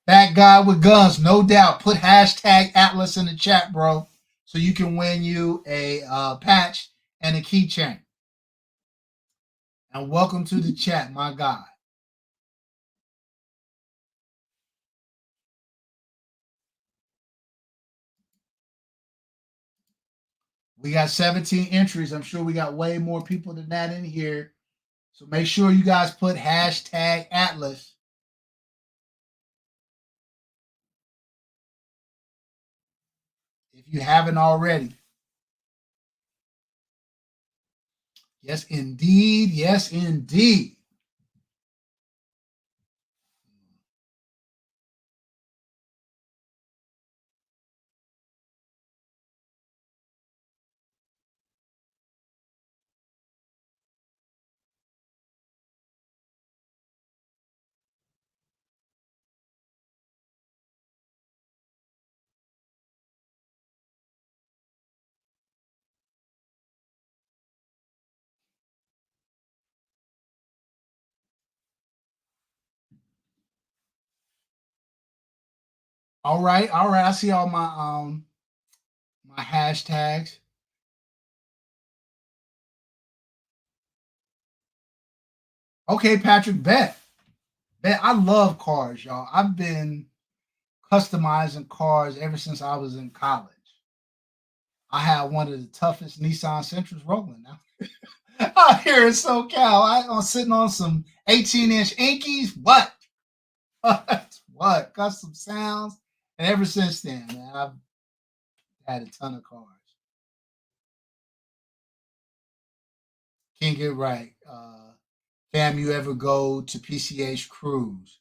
That guy with guns, no doubt. Put hashtag Atlas in the chat, bro, so you can win you a patch and a keychain. And welcome to the chat, my guy. We got 17 entries. I'm sure we got way more people than that in here. So make sure you guys put hashtag Atlas. If you haven't already. Yes, indeed. Yes, indeed. All right, all right. I see all my hashtags. Okay, Patrick, bet. Bet I love cars, y'all. I've been customizing cars ever since I was in college. I had one of the toughest Nissan Sentras rolling now. Out here in SoCal, I'm sitting on some 18-inch Inkies. What? What? Custom sounds. And ever since then, man, I've had a ton of cars. Can't get right. Fam, you ever go to PCH cruise?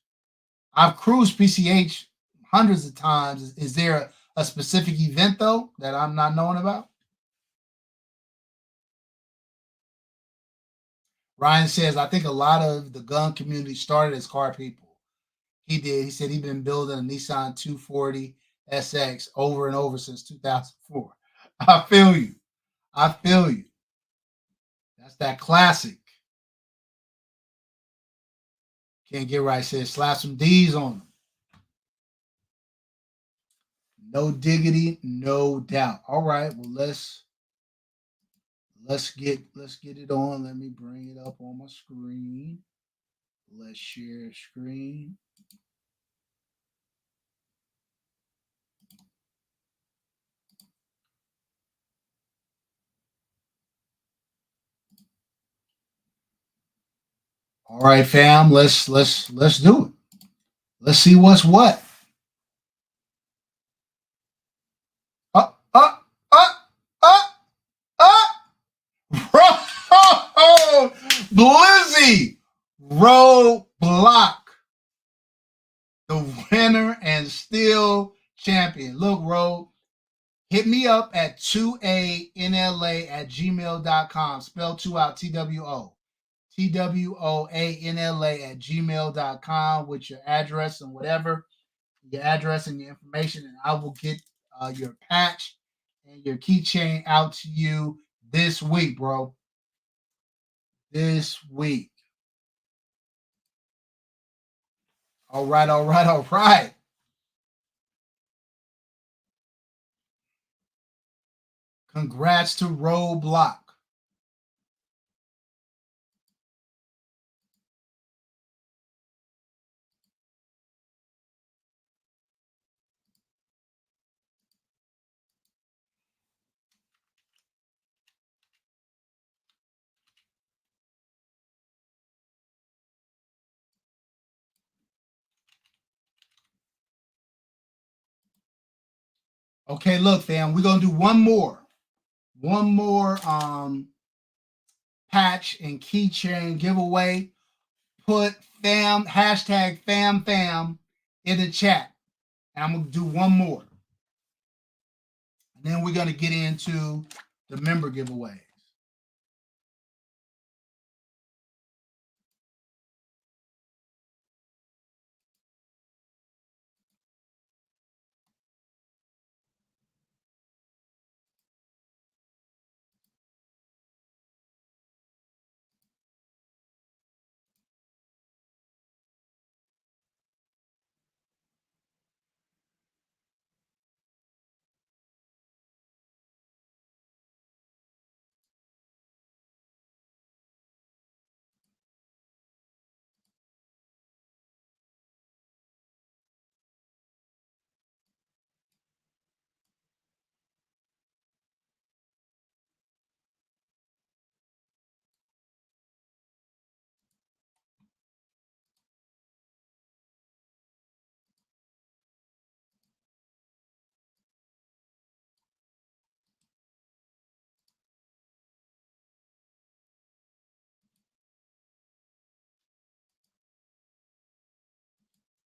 I've cruised PCH hundreds of times. Is there a specific event though that I'm not knowing about? Ryan says, I think a lot of the gun community started as car people. He did. He said he'd been building a Nissan 240 SX over and over since 2004. I feel you. I feel you. That's that classic. Can't get right. Says slap some D's on them. No diggity, no doubt. All right. Well, let's get it on. Let me bring it up on my screen. Let's share screen. All right, fam. Let's do it. Let's see what's what. Up, up, up, up, up. Blizzy Roadblock, the winner and still champion. Look, Ro, hit me up at 2anla@gmail.com. Spell 2 out, TWO. TWOANLA@gmail.com with your address and whatever, your address and your information, and I will get your patch and your keychain out to you this week, bro. This week. All right, all right, all right. Congrats to Roadblock. Okay, look, fam, we're gonna do one more. One more patch and keychain giveaway. Put fam hashtag fam in the chat. And I'm gonna do one more. And then we're gonna get into the member giveaways.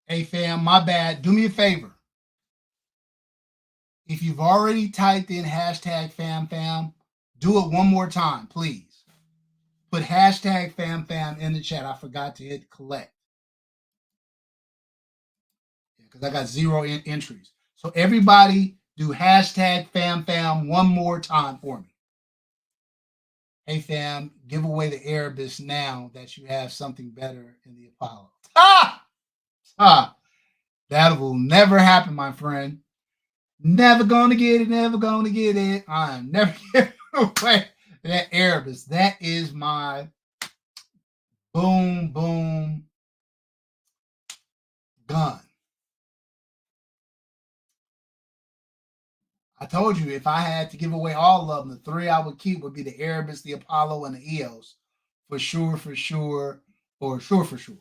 Hey fam, my bad. Do me a favor. If you've already typed in hashtag fam, do it one more time, please. Put hashtag fam in the chat. I forgot to hit collect because I got zero entries. So everybody do hashtag fam one more time for me. Hey fam, give away the Erebus now that you have something better in the Apollo. That will never happen, my friend. Never gonna get it, never gonna get it. I'm never giving away that Erebus. That is my boom gun. I told you if I had to give away all of them, the three I would keep would be the Erebus, the Apollo, and the EOS. For sure, for sure, for sure, for sure.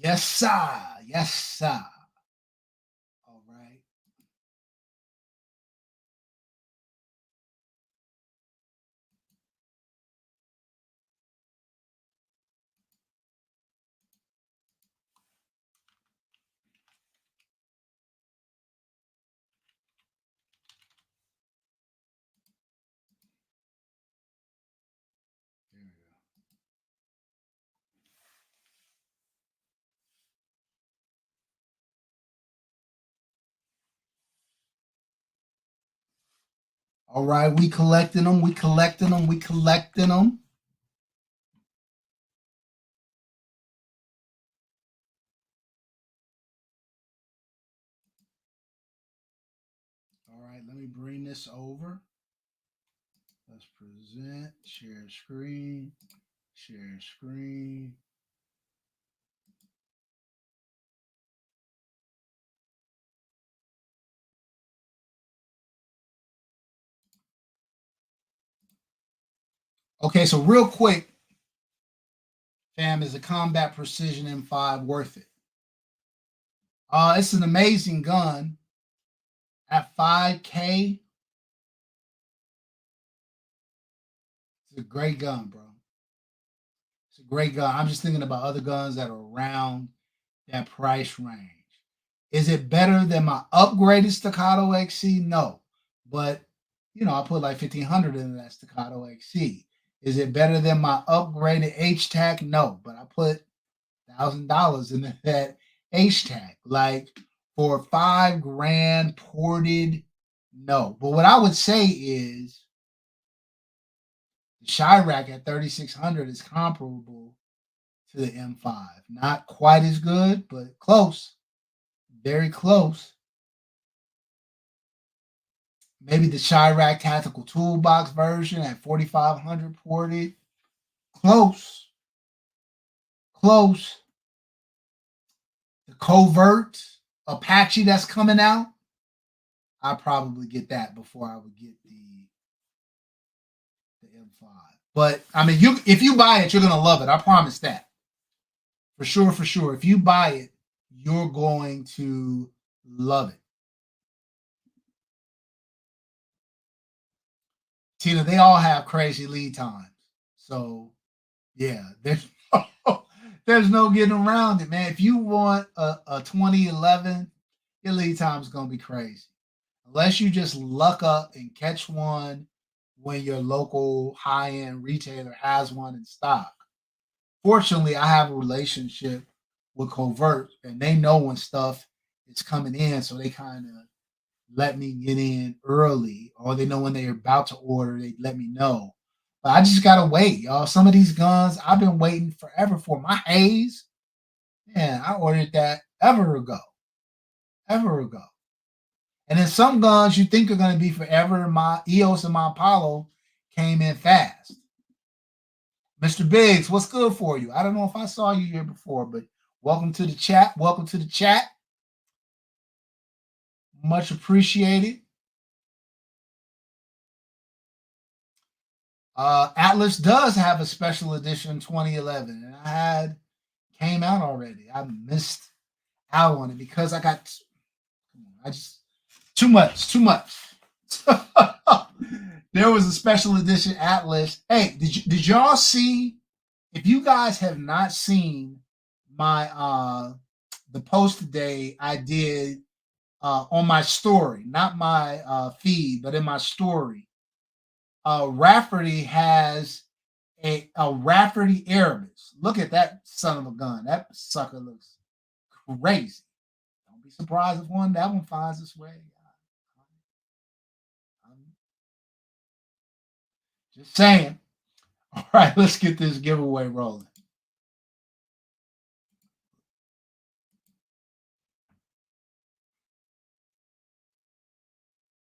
Yes, sir. Yes, sir. All right. Here we go. All right, we collecting them, we collecting them, we collecting them. All right, let me bring this over. Let's present, share screen, share screen. Okay, so real quick, fam, is a Combat Precision M5 worth it? It's an amazing gun at 5K. It's a great gun, bro. It's a great gun. I'm just thinking about other guns that are around that price range. Is it better than my upgraded Staccato XC? No, but I put like 1,500 into that Staccato XC. Is it better than my upgraded HTAC? No, but I put $1,000 into that HTAC. Like for $5,000 ported, no. But what I would say is The Chirac at 3600 is comparable to the M5. Not quite as good, but close. Very close. Maybe the Chirac Tactical Toolbox version at 4500 ported. Close. Close. The Covert Apache that's coming out, I'll probably get that before I would get the M5. But I mean, if you buy it, you're gonna love it. I promise that. For sure, for sure. If you buy it, you're going to love it. Tina, they all have crazy lead times. So yeah, there's no getting around it, man. If you want a 2011, your lead time is gonna be crazy. Unless you just luck up and catch one when your local high-end retailer has one in stock. Fortunately, I have a relationship with Covert, and they know when stuff is coming in, so they kind of let me get in early, or they know when they're about to order, they let me know. But I just gotta wait, y'all. Some of these guns I've been waiting forever for. My Haze, man, I ordered that ever ago. Ever ago. And then some guns you think are going to be forever. My EOS and my Apollo came in fast. Mr. Biggs, what's good for you? I don't know if I saw you here before, but welcome to the chat. Welcome to the chat. Much appreciated. Atlas does have a special edition 2011, and came out already. I missed out on it because I just too much. There was a special edition Atlas. Hey, did y'all see? If you guys have not seen my the post today I did on my story, not my feed, but in my story, Rafferty has a Rafferty Erebus. Look at that son of a gun. That sucker looks crazy. Don't be surprised if that one finds its way. Just saying. All right, let's get this giveaway rolling.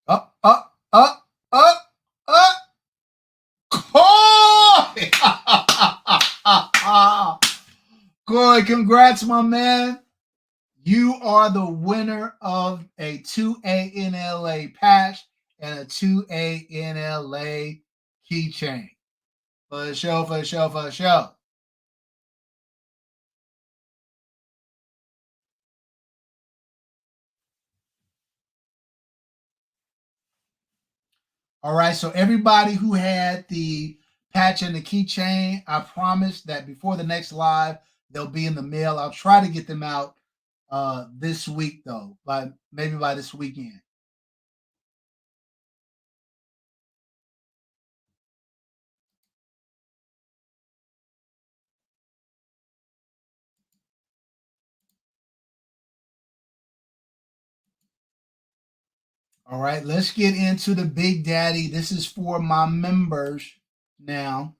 Up. Corey, congrats, my man. You are the winner of a 2A NLA patch and a 2A NLA keychain. For sure. All right, so everybody who had the patch and the keychain, I promise that before the next live, they'll be in the mail. I'll try to get them out this week, though, maybe by this weekend. All right, let's get into the Big Daddy. This is for my members now.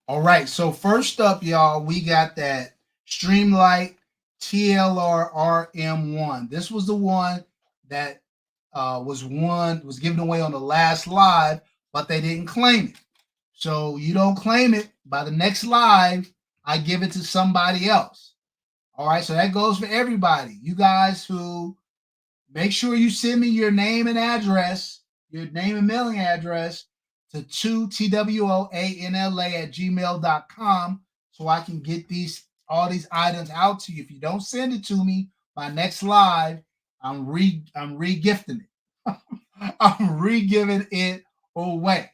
All right, so first up, y'all, we got that Streamlight TLR RM1. This was the one that was given away on the last live, but they didn't claim it. So you don't claim it, by the next live, I give it to somebody else. All right, so that goes for everybody. You guys who make sure you send me your name and address, your name and mailing address to 2twoanla@gmail.com so I can get all these items out to you. If you don't send it to me by next live, I'm re-gifting it. I'm re-giving it away.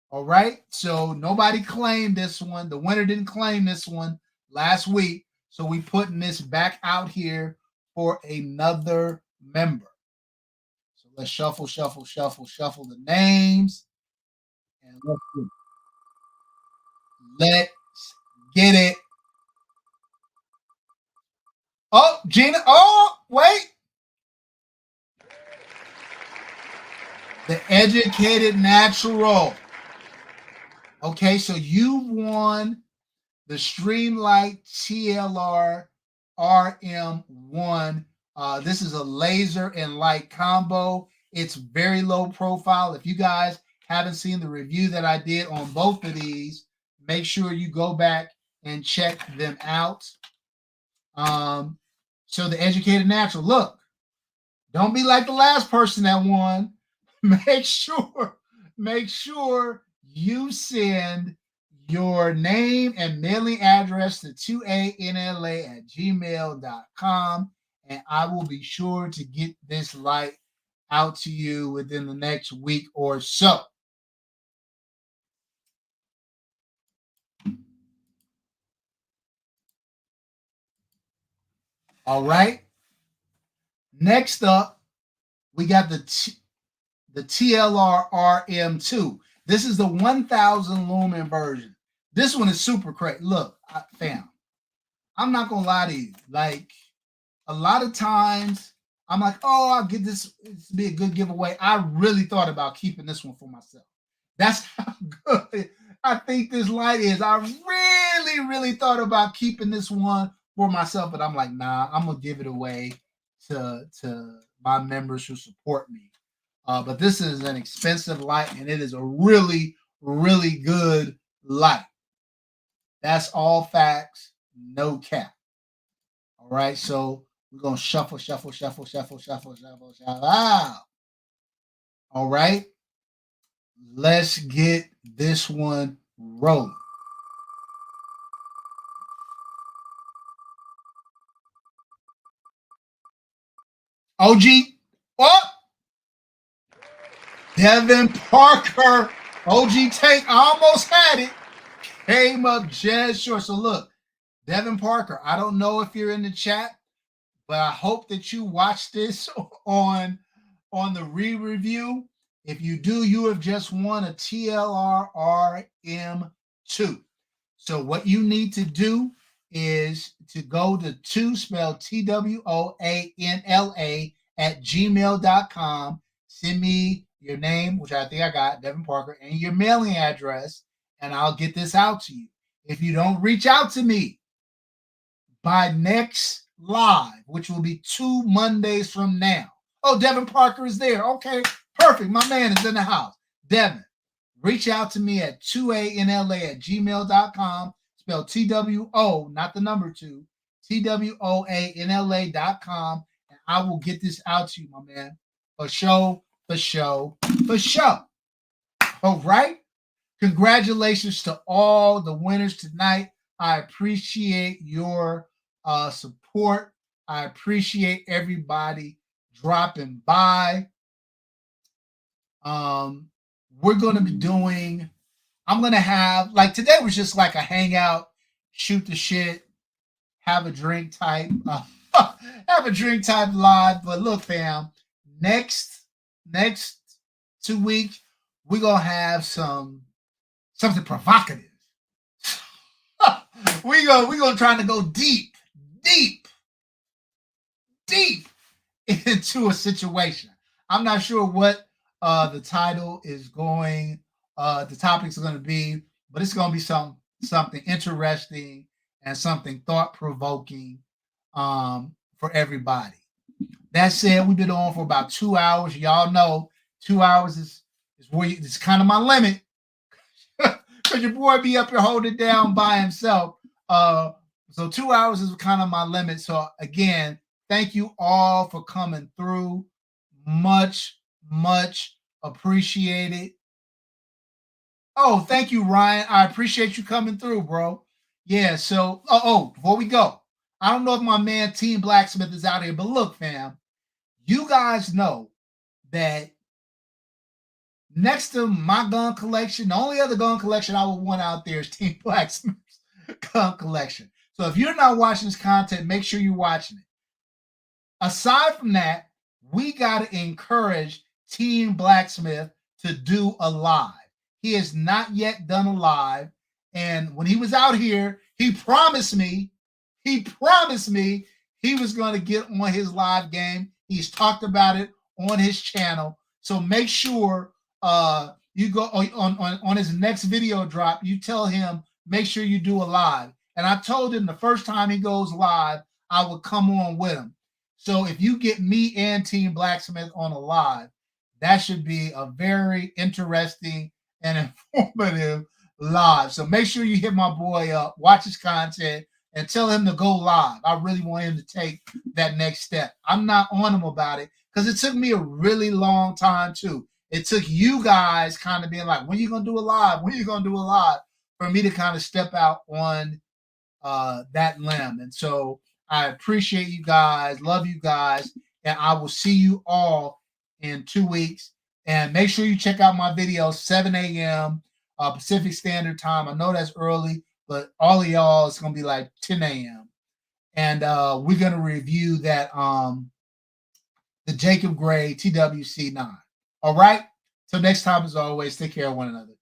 All right. So nobody claimed this one. The winner didn't claim this one last week. So we putting this back out here for another member. So let's shuffle the names. And let's get it. Let's get it. Oh, Gina. Oh, wait. The educated natural. Okay, so you won the Streamlight TLR RM1. This is a laser and light combo. It's very low profile. If you guys haven't seen the review that I did on both of these, make sure you go back and check them out. So the educated natural. Look, don't be like the last person that won. Make sure, make sure you send your name and mailing address to 2anla@gmail.com, and I will be sure to get this light out to you within the next week or so. All right. Next up, we got the TLR RM2. This is the 1000 lumen version. This one is super crazy. Look, fam, I'm not gonna lie to you. Like a lot of times, I'm like, oh, I'll get this to be a good giveaway. I really thought about keeping this one for myself. That's how good I think this light is. I really thought about keeping this one for myself, but I'm like, nah, I'm gonna give it away to my members who support me. But this is an expensive light, and it is a really good light. That's all facts, no cap. All right, so we're gonna shuffle. Ah, all right, let's get this one rolling. OG, what? Devin Parker, OG Tank, I almost had it. Came up just short. So look, Devin Parker, I don't know if you're in the chat, but I hope that you watch this on the re-review. If you do, you have just won a TLR RM2. So what you need to do is to go to two, spelled TWOANLA @gmail.com. Send me your name, which I think I got, Devin Parker, and your mailing address, and I'll get this out to you. If you don't reach out to me by next live, which will be 2 Mondays from now. Oh, Devin Parker is there. Okay, perfect. My man is in the house. Devin, reach out to me at 2anla@gmail.com. Spell TWO, not the number 2, TWOANLA.com. And I will get this out to you, my man. For show. All right. Congratulations to all the winners tonight. I appreciate your support. I appreciate everybody dropping by. We're going to be doing, I'm going to have, like today was just like a hangout, shoot the shit, have a drink type, have a drink type live. But look, fam, next 2 weeks, we're going to have something provocative. we gonna try to go deep into a situation. I'm not sure what the title is going, the topics are going to be, but it's going to be something interesting and something thought provoking for everybody. That said, we've been on for about 2 hours. Y'all know 2 hours is where it's kind of my limit. Because your boy be up here holding it down by himself. So 2 hours is kind of my limit. So again, thank you all for coming through. Much appreciated. Oh, thank you, Ryan. I appreciate you coming through, bro. Yeah, so before we go, I don't know if my man Team Blacksmith is out here, but look, fam, you guys know that next to my gun collection, the only other gun collection I would want out there is Team Blacksmith's gun collection. So if you're not watching this content, make sure you're watching it. Aside from that, we got to encourage Team Blacksmith to do a live. He has not yet done a live. And when he was out here, he promised me he he was going to get on his live game. He's talked about it on his channel. So make sure you go on his next video drop. You tell him, make sure you do a live. And I told him the first time he goes live, I would come on with him. So if you get me and Team Blacksmith on a live, that should be a very interesting and informative live. So make sure you hit my boy up, watch his content, and tell him to go live. I really want him to take that next step. I'm not on him about it because it took me a really long time too. It took you guys kind of being like, when are you going to do a live? When are you going to do a live? For me to kind of step out on that limb. And so I appreciate you guys, love you guys, and I will see you all in 2 weeks. And make sure you check out my video, 7 a.m. Pacific Standard Time. I know that's early, but all of y'all, it's going to be like 10 a.m. And we're going to review that the Jacob Gray TWC 9. All right? So next time, as always, take care of one another.